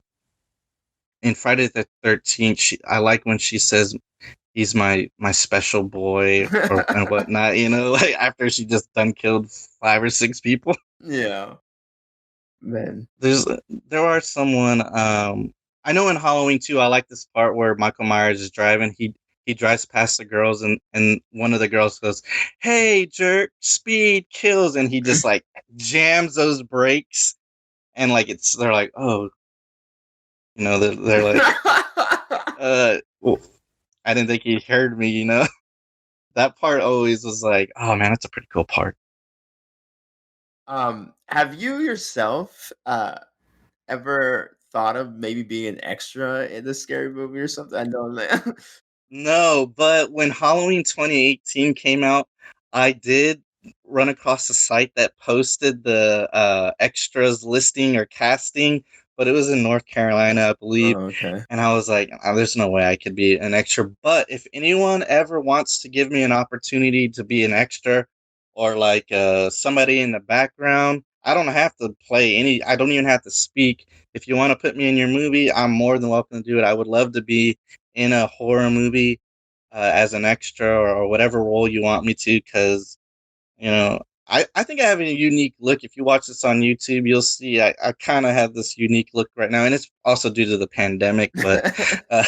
in Friday the 13th, I like when she says he's my special boy or and whatnot. Like after she just done killed 5 or 6 people. Yeah, man. There's there are someone I know in Halloween too. I like this part where Michael Myers is driving. He drives past the girls, and one of the girls goes, "Hey, jerk, speed kills," and he just like jams those brakes, and like they're like, "Oh," they're like, well, I didn't think he heard me." That part always was like, "Oh man, that's a pretty cool part." Have you yourself ever thought of maybe being an extra in the scary movie or something? I know that. No, but when Halloween 2018 came out, I did run across a site that posted the extras listing or casting, but it was in North Carolina, I believe. Oh, okay. And I was like, "Oh, there's no way I could be an extra." But if anyone ever wants to give me an opportunity to be an extra or like somebody in the background, I don't have to play I don't even have to speak. If you want to put me in your movie, I'm more than welcome to do it. I would love to be in a horror movie as an extra or whatever role you want me to, because I think I have a unique look. If you watch this on YouTube, you'll see I kind of have this unique look right now, and it's also due to the pandemic. But uh,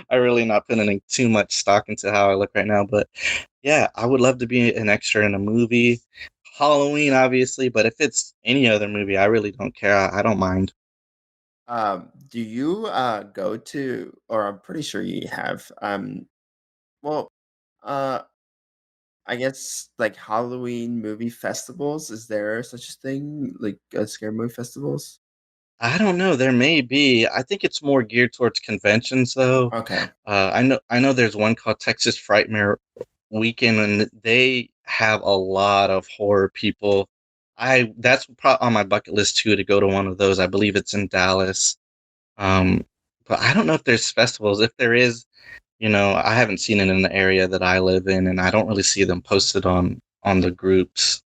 I really not putting in too much stock into how I look right now. But yeah, I would love to be an extra in a movie. Halloween, obviously, but if it's any other movie, I really don't care. I don't mind. Do you go to, or I'm pretty sure you have, well, uh, I guess like Halloween movie festivals. Is there such a thing like scary movie festivals? I don't know. There may be. I think it's more geared towards conventions, though. Okay. I know there's one called Texas Frightmare Weekend, and they have a lot of horror people. That's on my bucket list too to go to one of those. I believe it's in Dallas. Um, but I don't know if there's festivals. If there is, I haven't seen it in the area that I live in, and I don't really see them posted on the groups.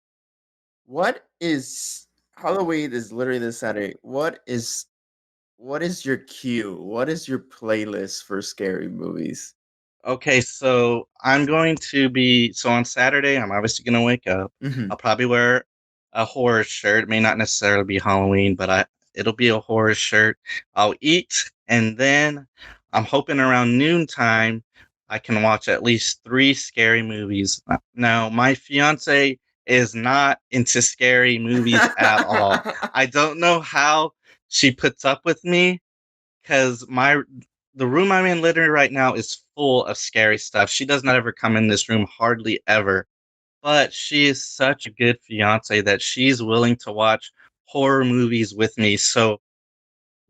What is Halloween is literally this Saturday. What is your queue? What is your playlist for scary movies? Okay, so I'm going to be so on Saturday. I'm obviously going to wake up. Mhm. I'll probably wear a horror shirt. It may not necessarily be Halloween, but I it'll be a horror shirt. I'll eat, and then I'm hoping around noontime I can watch at least 3 scary movies. Now, my fiance is not into scary movies at all. I don't know how she puts up with me because my the room I'm in literally right now is full of scary stuff. She does not ever come in this room hardly ever, but she is such a good fiance that she's willing to watch horror movies with me. So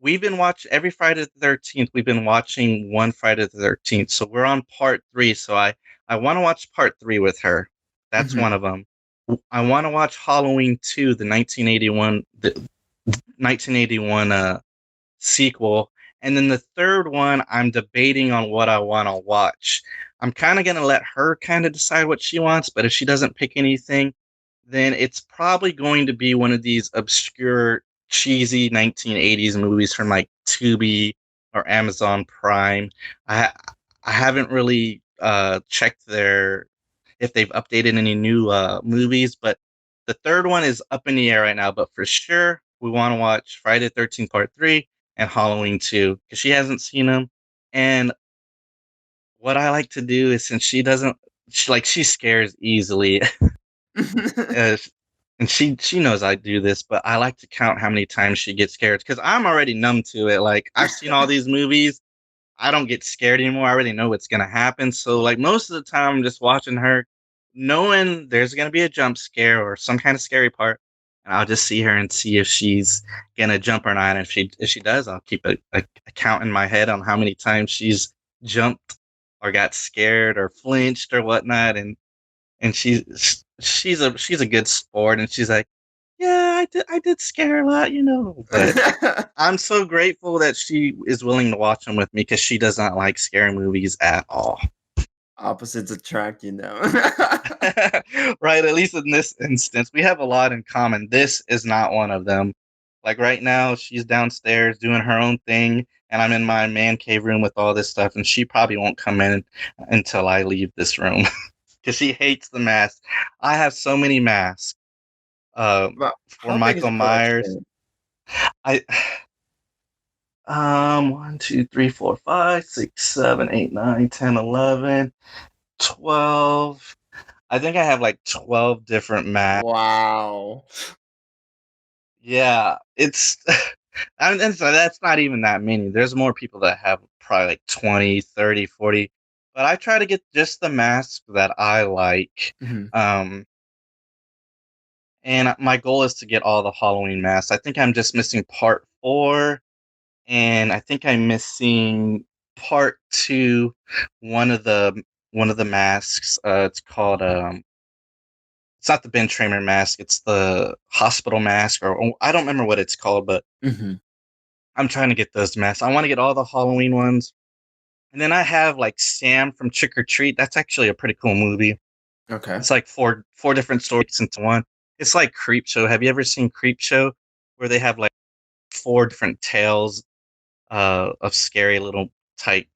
we've been watching every Friday the 13th. We've been watching one Friday the 13th. So we're on part 3. So I want to watch part 3 with her. That's Mhm. one of them. I want to watch Halloween 2, the 1981 sequel. And then the third one, I'm debating on what I want to watch. I'm kind of going to let her kind of decide what she wants, but if she doesn't pick anything, then it's probably going to be one of these obscure, cheesy 1980s movies from like Tubi or Amazon Prime. I haven't really checked their if they've updated any new movies, but the third one is up in the air right now. But for sure, we want to watch Friday the 13th Part 3 and Halloween 2 because she hasn't seen them. And what I like to do is since she doesn't, she scares easily, uh, and she knows I do this, but I like to count how many times she gets scared because I'm already numb to it. Like I've seen all these movies, I don't get scared anymore. I already know what's gonna happen. So like most of the time I'm just watching her, knowing there's gonna be a jump scare or some kind of scary part. And I'll just see her and see if she's gonna jump or not. And if she does, I'll keep a count in my head on how many times she's jumped or got scared or flinched or whatnot. And she's a good sport and she's like, yeah, I did scare a lot, but I'm so grateful that she is willing to watch them with me because she does not like scary movies at all. Opposites attract, you know. Right, at least in this instance, we have a lot in common. This is not one of them. Like right now, she's downstairs doing her own thing, and I'm in my man cave room with all this stuff, and she probably won't come in until I leave this room because she hates the mask. I have so many masks. Well, For how big is Michael your Myers, collection? I 1, 2, 3, 4, 5, 6, 7, 8, 9, 10, 11, 12. I think I have like 12 different masks. Wow. Yeah, it's and so that's not even that many. There's more people that have probably like 20, 30, 40. But I try to get just the masks that I like. Mhm. Um and my goal is to get all the Halloween masks. I think I'm just missing part 4 and I think I'm missing part 2, one of the one of the masks. It's called it's not the Ben Tramer mask, it's the hospital mask or I don't remember what it's called, but Mhm. I'm trying to get those masks. I want to get all the Halloween ones. And then I have like Sam from Trick or Treat. That's actually a pretty cool movie. Okay. It's like four different stories into one. It's like Creep Show. Have you ever seen Creep Show where they have like 4 different tales of scary little type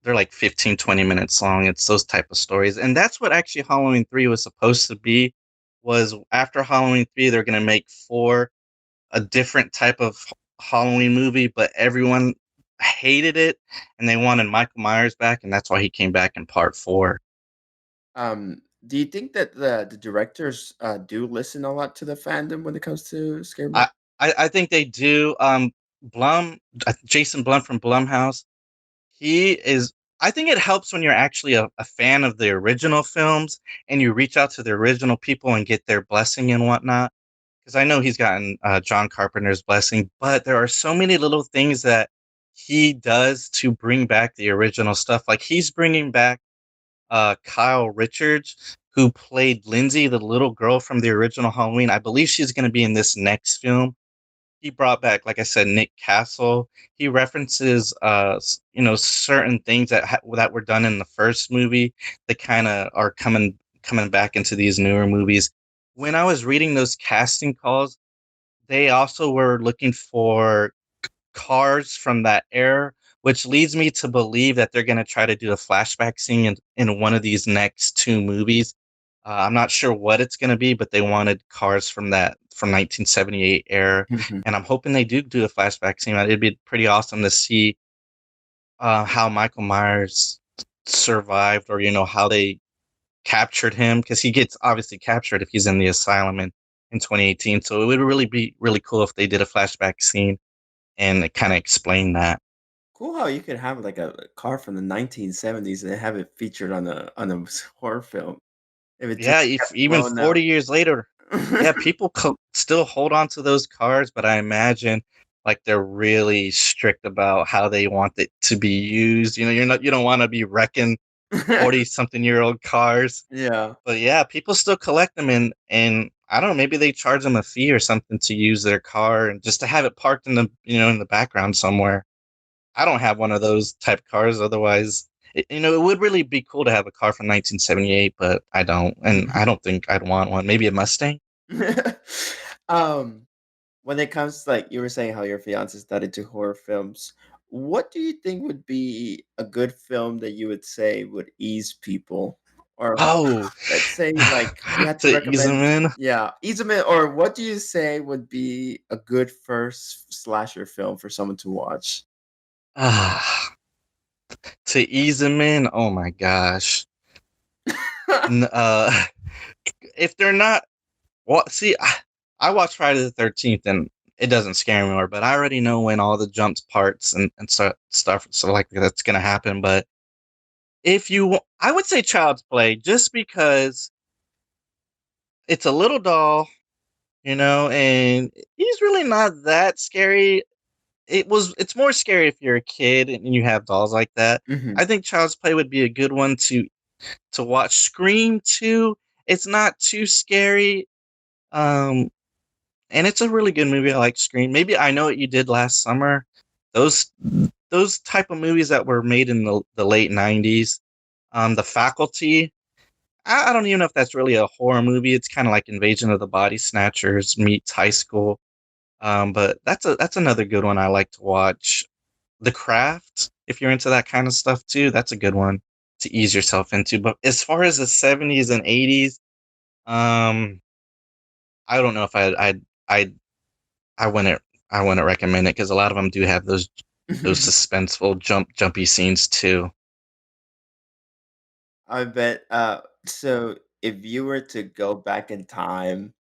they're like 15, 20 minutes long. It's those type of stories. And that's what actually Halloween 3 was supposed to be was after Halloween 3 they're going to make 4 a different type of Halloween movie, but everyone hated it and they wanted Michael Myers back, and that's why he came back in part 4. Do you think that the directors do listen a lot to the fandom when it comes to scary I, movies? I think they do. Blum, Jason Blum from Blumhouse, he is. I think it helps when you're actually a fan of the original films and you reach out to the original people and get their blessing and whatnot. Because I know he's gotten John Carpenter's blessing, but there are so many little things that he does to bring back the original stuff. Like he's bringing back Kyle Richards, who played Lindsay, the little girl from the original Halloween. I believe she's going to be in this next film. He brought back, like I said, Nick Castle. He references, certain things that were done in the first movie that kind of are coming. coming back into these newer movies. When I was reading those casting calls, they also were looking for cars from that era, which leads me to believe that they're going to try to do a flashback scene in one of these next two movies. I'm not sure what it's going to be, but they wanted cars from 1978 era, Mhm. and I'm hoping they do a flashback scene. It'd be pretty awesome to see how Michael Myers survived, or how they captured him, because he gets obviously captured if he's in the asylum in 2018. So it would really be really cool if they did a flashback scene and it kind of explained that. Cool how you could have like a car from the 1970s and have it featured on a horror film if it just Yeah, if kept even flowing out. 40 years later, yeah, people still hold on to those cars, but I imagine like they're really strict about how they want it to be used. You don't want to be wrecking 40 something year old cars. Yeah. But yeah, people still collect them, and I don't know, maybe they charge them a fee or something to use their car and just to have it parked in the background somewhere. I don't have one of those type cars. Otherwise, it would really be cool to have a car from 1978, but I don't, and I don't think I'd want one. Maybe a Mustang. um, when it comes to, like you were saying how your fiance studied to horror films, what do you think would be a good film that you would say would ease people? Or Oh, let's say like you had to to ease them recommend, in. yeah, ease them in, or what do you say would be a good first slasher film for someone to watch? Ah, to ease them in. Oh my gosh. N- uh, if they're not, well, see, I watched Friday the 13th and it doesn't scare me more, but I already know when all the jumps parts and stuff, so like that's gonna happen. But I would say Child's Play, just because it's a little doll, and he's really not that scary. It's more scary if you're a kid and you have dolls like that. Mhm. I think Child's Play would be a good one to watch. Scream 2, it's not too scary. Um, and it's a really good movie. I like Scream. Maybe I Know What You Did Last Summer. Those those type of movies that were made in the late '90s. The Faculty. I don't even know if that's really a horror movie. It's kind of like Invasion of the Body Snatchers meets High School. But that's another good one I like to watch. The Craft, if you're into that kind of stuff too, that's a good one to ease yourself into. But as far as the '70s and '80s, um, I don't know if I I wouldn't I wouldn't recommend it, because a lot of them do have those suspenseful jumpy scenes too. I bet. So if you were to go back in time,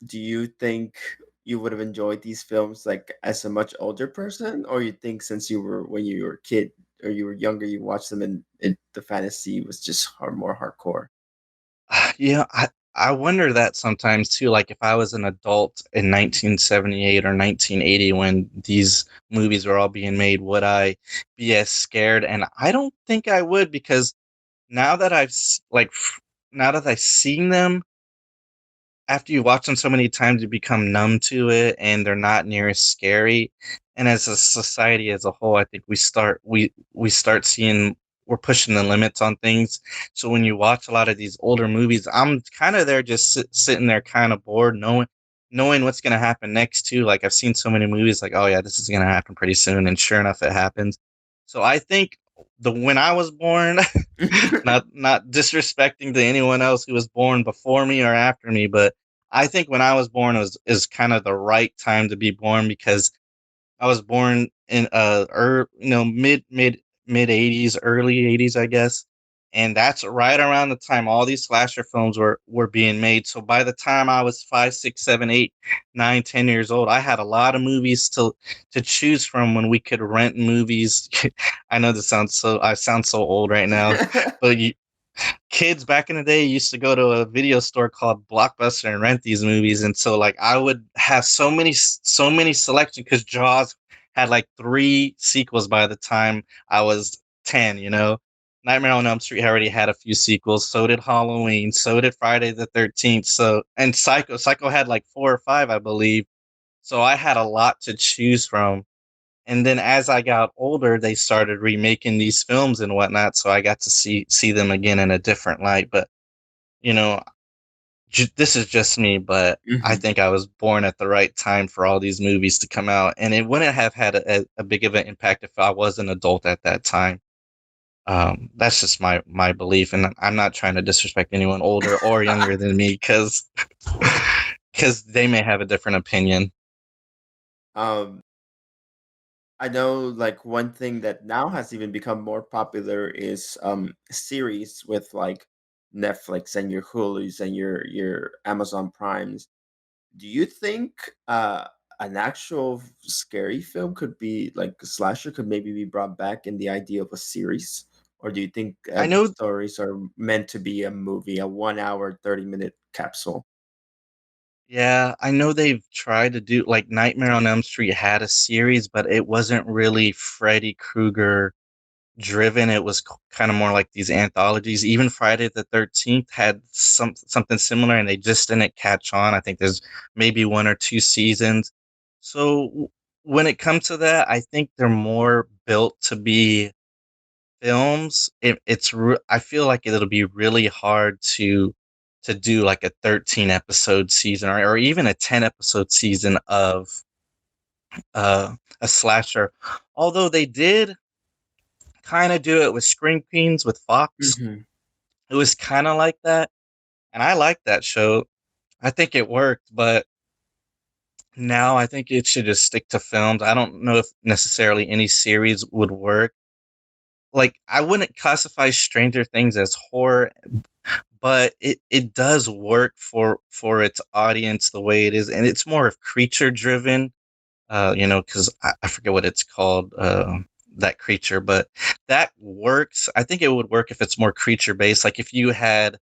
do you think you would have enjoyed these films like as a much older person, or you think since you were when you were a kid or you were younger, you watched them and the fantasy was just more hardcore? Yeah, I wonder that sometimes too. Like if I was an adult in 1978 or 1980 when these movies were all being made, would I be as scared? And I don't think I would, because now that now that I've seen them, after you watch them so many times, you become numb to it, and they're not near as scary. And as a society as a whole, I think we start seeing we're pushing the limits on things. So when you watch a lot of these older movies, I'm kind of there just sitting there kind of bored, knowing what's going to happen next too. Like I've seen so many movies, like, oh yeah, this is going to happen pretty soon, and sure enough, it happens. So I think the when I was born, not disrespecting to anyone else who was born before me or after me, but I think when I was born is kind of the right time to be born, because I was born in mid '80s, early '80s, I guess, and that's right around the time all these slasher films were being made. So by the time I was 5, 6, 7, 8, 9, 10 years old, I had a lot of movies to choose from when we could rent movies. I know I sound so old right now, but kids back in the day used to go to a video store called Blockbuster and rent these movies, and so like I would have so many selection, because Jaws had like 3 sequels by the time I was 10. Nightmare on Elm Street already had a few sequels. So did Halloween. So did Friday the 13th. So and Psycho had like 4 or 5, I believe. So I had a lot to choose from. And then as I got older, they started remaking these films and whatnot, so I got to see them again in a different light. But you know, this is just me, but I Mhm. think I was born at the right time for all these movies to come out, and it wouldn't have had a big of an impact if I was an adult at that time. That's just my belief, and I'm not trying to disrespect anyone older or younger than me because they may have a different opinion. Um, I know like one thing that now has even become more popular is series with like Netflix and your Hulu's and your Amazon Primes. Do you think an actual scary film could be like a slasher could maybe be brought back in the idea of a series? Or do you think I the know, stories are meant to be a movie, a 1 hour, 30-minute capsule? yeah, I know they've tried to do like Nightmare on Elm Street had a series, but it wasn't really Freddy Krueger driven. It was kind of more like these anthologies. Even Friday the 13th had something similar, and they just didn't catch on. I think there's maybe one or two seasons. So when it comes to that, I think they're more built to be films. I feel like it'll be really hard to do like a 13 episode season, or even a 10 episode season of a slasher. Although they did kind of do it with Scream Queens with Fox. Hmm. It was kind of like that, and I liked that show. I think it worked, but now I think it should just stick to films. I don't know if necessarily any series would work. Like I wouldn't classify Stranger Things as horror, but it does work for its audience the way it is, and it's more of creature driven. Because I forget what it's called. That creature, but that works. I think it would work if it's more creature based. Like if you had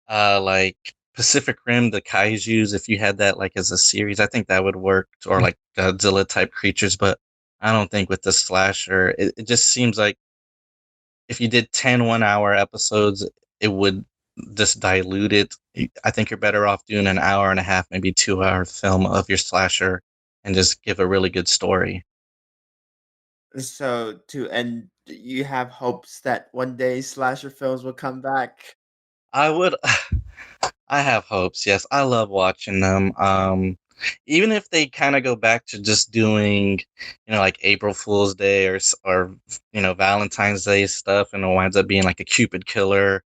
like Pacific Rim, the kaiju's, if you had that like as a series, I think that would work, or like Godzilla type creatures. But I don't think with the slasher, it just seems like if you did 10 1 hour episodes, it would just dilute it. I think you're better off doing an hour and a half, maybe 2 hour film of your slasher and just give a really good story. So to end, you have hopes that one day slasher films will come back. I would, I have hopes. Yes, I love watching them. Even if they kind of go back to just doing, like April Fool's Day or Valentine's Day stuff, and it winds up being like a Cupid killer.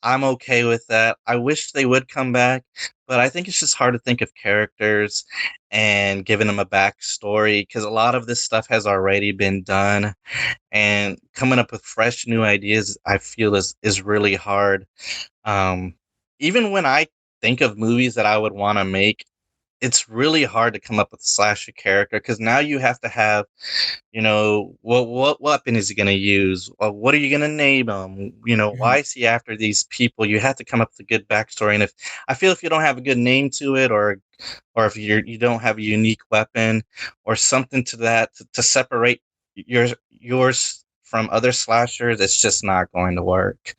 I'm okay with that. I wish they would come back, but I think it's just hard to think of characters and giving them a backstory because a lot of this stuff has already been done, and coming up with fresh new ideas, I feel is really hard. Um, Even when I think of movies that I would want to make, it's really hard to come up with a slasher character because now you have to have, what weapon is he going to use? What are you going to name him? Mhm, Why is he after these people? You have to come up with a good backstory. And if I feel if you don't have a good name to it, or if you don't have a unique weapon or something to that to separate yours from other slashers, it's just not going to work.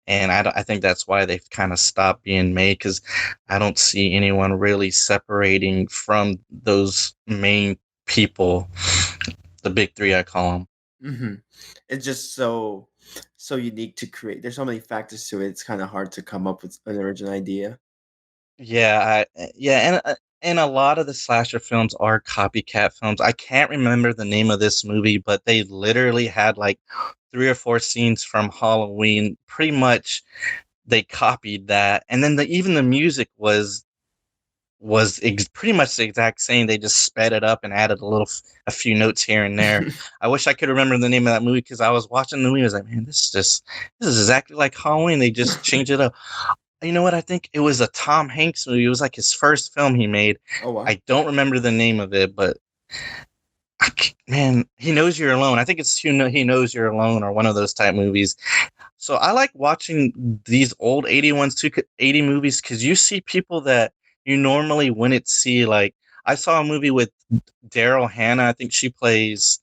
And I think that's why they've kind of stopped being made because I don't see anyone really separating from those main people, the big three, I call them. mhm. It's just so unique to create. There's so many factors to it. It's kind of hard to come up with an original idea. And a lot of the slasher films are copycat films. I can't remember the name of this movie, but they literally had like three or four scenes from Halloween. Pretty much, they copied that, and then even the music was pretty much the exact same. They just sped it up and added a few notes here and there. I wish I could remember the name of that movie because I was watching the movie. I was like, man, this is exactly like Halloween. They just changed it up. You know what? I think it was a Tom Hanks movie. It was like his first film he made. Oh wow. I don't remember the name of it, but man, He Knows You're Alone. I think it's He Knows You're Alone or one of those type movies. So I like watching these old 81s, 80 movies because you see people that you normally wouldn't see. Like I saw a movie with Daryl Hannah. I think she plays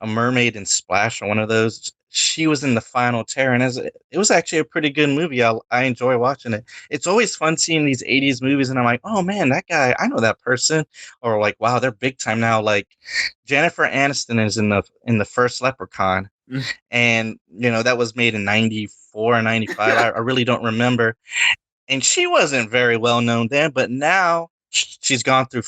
a mermaid in Splash or one of those. She was in the final tear, and it was actually a pretty good movie. I enjoy watching it. It's always fun seeing these '80s movies, and I'm like, oh man, that guy, I know that person, or like, wow, they're big time now. Like Jennifer Aniston is in the first Leprechaun, Mm. and that was made in '94 or '95. I really don't remember, and she wasn't very well known then, but now she's gone through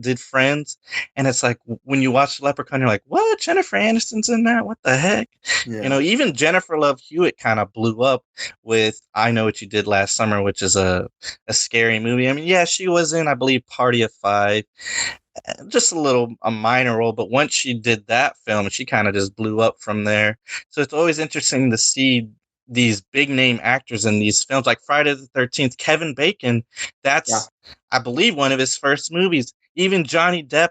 did Friends, and it's like when you watch Leprechaun, you're like, what? Jennifer Aniston's in that? What the heck? You Yeah. know, even Jennifer Love Hewitt kind of blew up with I Know What You Did Last Summer, which is a scary movie. I mean, yeah, she was in, I believe, Party of Five, just a minor role, but once she did that film, she kind of just blew up from there. So it's always interesting to see these big name actors in these films, like Friday the 13th. Kevin Bacon, Yeah. that's I believe one of his first movies. Even Johnny Depp,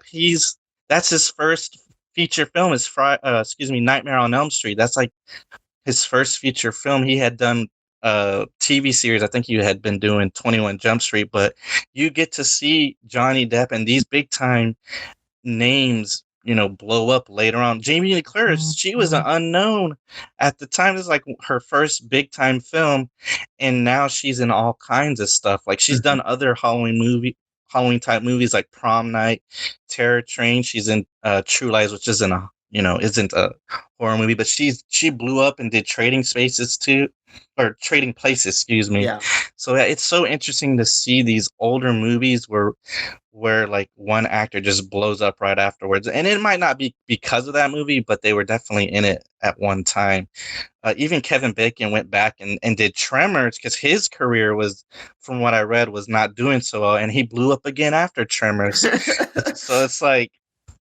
that's his first feature film. Is Nightmare on Elm Street. That's like his first feature film. He had done a TV series. I think he had been doing 21 Jump Street, but you get to see Johnny Depp and these big time names, blow up later on. Jamie Lee Curtis, she was an unknown at the time. This is like her first big time film, and now she's in all kinds of stuff. Like she's done Mhm. other Halloween type movies like Prom Night, Terror Train. She's in True Lies, which isn't a horror movie, but she blew up and did Trading Spaces too, or Trading Places, excuse me. Yeah. So yeah, it's so interesting to see these older movies where like one actor just blows up right afterwards, and it might not be because of that movie, but they were definitely in it at one time. Even Kevin Bacon went back and did Tremors because his career was, from what I read, was not doing so well, and he blew up again after Tremors. So it's like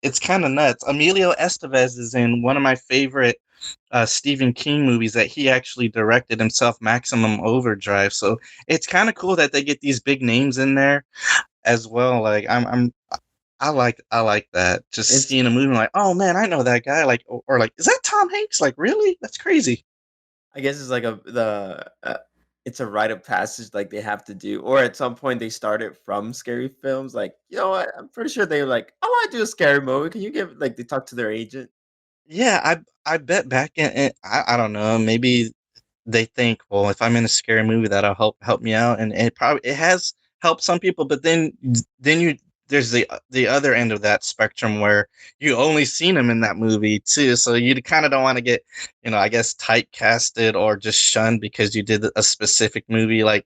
it's kind of nuts. Emilio Estevez is in one of my favorite Stephen King movies that he actually directed himself, Maximum Overdrive. So it's kind of cool that they get these big names in there as well. Like I like that. Just It's seeing a movie like, oh man, I know that guy. Like or like, is that Tom Hanks? Like really? That's crazy. I guess it's like it's a rite of passage like they have to do, or at some point they started from scary films. Like, you know what? I'm pretty sure they were like, I want to do a scary movie. Can you give like they talk to their agent? Yeah, I bet back in I don't know, maybe they think, well, if I'm in a scary movie, that'll help me out, and it has helped some people. But then you there's the other end of that spectrum where you only seen him in that movie too, so you kind of don't want to get I guess typecasted or just shunned because you did a specific movie. Like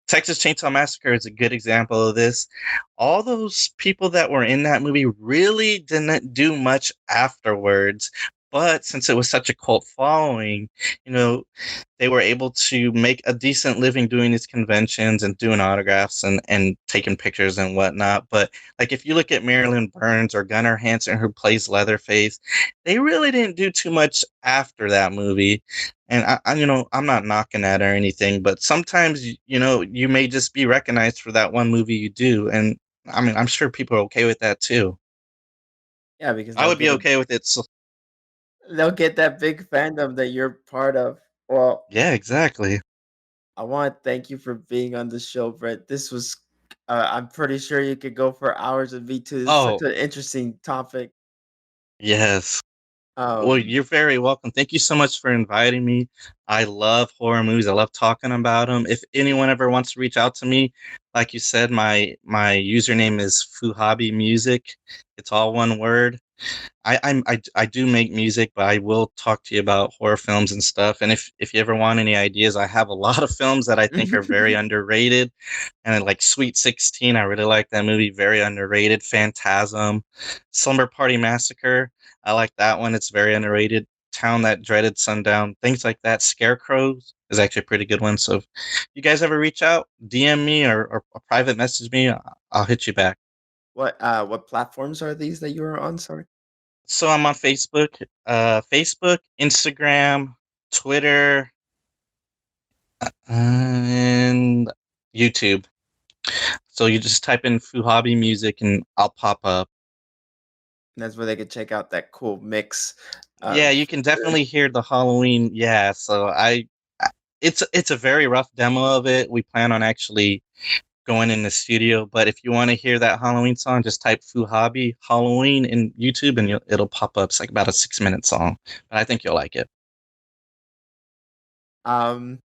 Texas Chainsaw Massacre is a good example of this. All those people that were in that movie really didn't do much afterwards. But since it was such a cult following, you know, they were able to make a decent living doing these conventions and doing autographs and taking pictures and whatnot. But like if you look at Marilyn Burns or Gunnar Hansen who plays Leatherface, they really didn't do too much after that movie. And I'm not knocking that or anything, but sometimes you may just be recognized for that one movie you do, and I mean I'm sure people are okay with that too. Yeah, because I would be okay with it. So they'll get that big fandom that you're part of. Well, yeah, exactly. I want to thank you for being on the show, Brett. This was, I'm pretty sure you could go for hours with me too. This is such Oh an interesting topic. yes. Well, Um, you're very welcome. Thank you so much for inviting me. I love horror movies. I love talking about them. If anyone ever wants to reach out to me, like you said, my username is Fuhabi Music. It's all one word. I do make music, but I will talk to you about horror films and stuff. And if you ever want any ideas, I have a lot of films that I think are very underrated. And like Sweet 16, I really like that movie, very underrated. Phantasm, Slumber Party Massacre, I like that one. It's very underrated. Town That Dreaded Sundown, things like that. Scarecrows is actually a pretty good one. So if you guys ever reach out, DM me or private message me, I'll hit you back. what platforms are these that you are on? Sorry. So I'm on Facebook, Instagram, Twitter, and YouTube. So you just type in Fuhabi Music and I'll pop up. That's where they could check out that cool mix Yeah, of. you can definitely hear the Halloween. Yeah, so it's a very rough demo of it. We plan on actually going in the studio, but if you want to hear that Halloween song, just type Fuhabi Halloween in YouTube and it'll pop up. It's like about a 6 minute song, but I think you'll like it. Um,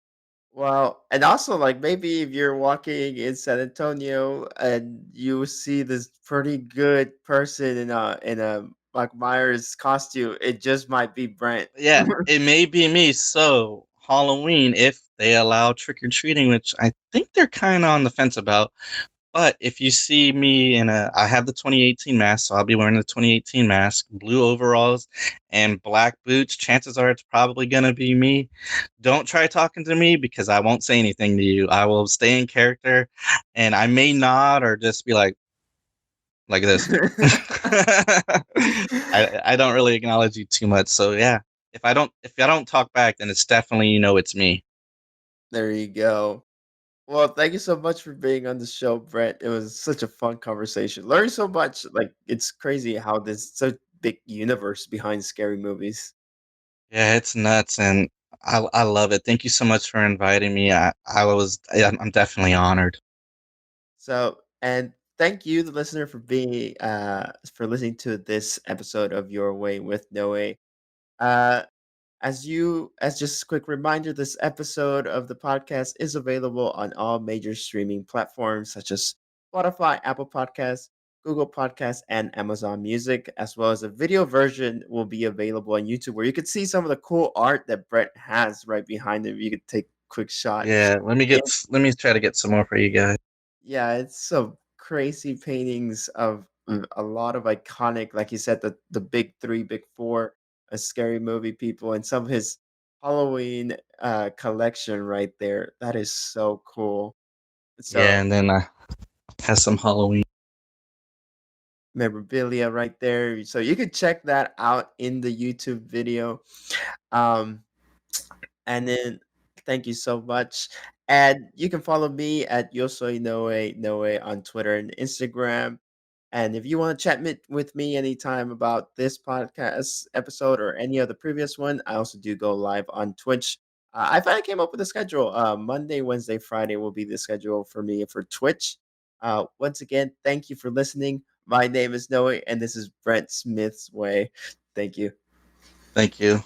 well, and also like maybe if you're walking in San Antonio and you see this pretty good person in a Mike Myers costume, it just might be Brent. Yeah, it may be me. So Halloween, if they allow trick or treating, which I think they're kind of on the fence about. But if you see me I have the 2018 mask, so I'll be wearing the 2018 mask, blue overalls, and black boots. Chances are it's probably going to be me. Don't try talking to me because I won't say anything to you. I will stay in character, and I may nod or just be like this. I don't really acknowledge you too much. So yeah, if I don't talk back, then it's definitely it's me. There you go. Well, thank you so much for being on the show, Brett. It was such a fun conversation. Learned so much. Like it's crazy how there's such big universe behind scary movies. Yeah, it's nuts, and I love it. Thank you so much for inviting me. I'm definitely honored. So, and thank you, the listener, for listening to this episode of Your Way with Noe. Uh, as just a quick reminder, this episode of the podcast is available on all major streaming platforms such as Spotify, Apple Podcasts, Google Podcasts, and Amazon Music, as well as a video version will be available on YouTube where you can see some of the cool art that Brett has right behind him. You could take a quick shot. Yeah, let me try to get some more for you guys. Yeah, it's some crazy paintings of a lot of iconic, like you said, the big three, big four, a scary movie people, and some of his Halloween collection right there. That is so cool. Yeah, So and then has some Halloween. memorabilia right there. So you could check that out in the YouTube video. Um, And then thank you so much. And you can follow me at Noe on Twitter and Instagram. And if you want to chat with me anytime about this podcast episode or any other previous one, I also do go live on Twitch. I finally came up with a schedule. Monday, Wednesday, Friday will be the schedule for me for Twitch. Once again, thank you for listening. My name is Noe, and this is Brent Smith's Way. Thank you. Thank you.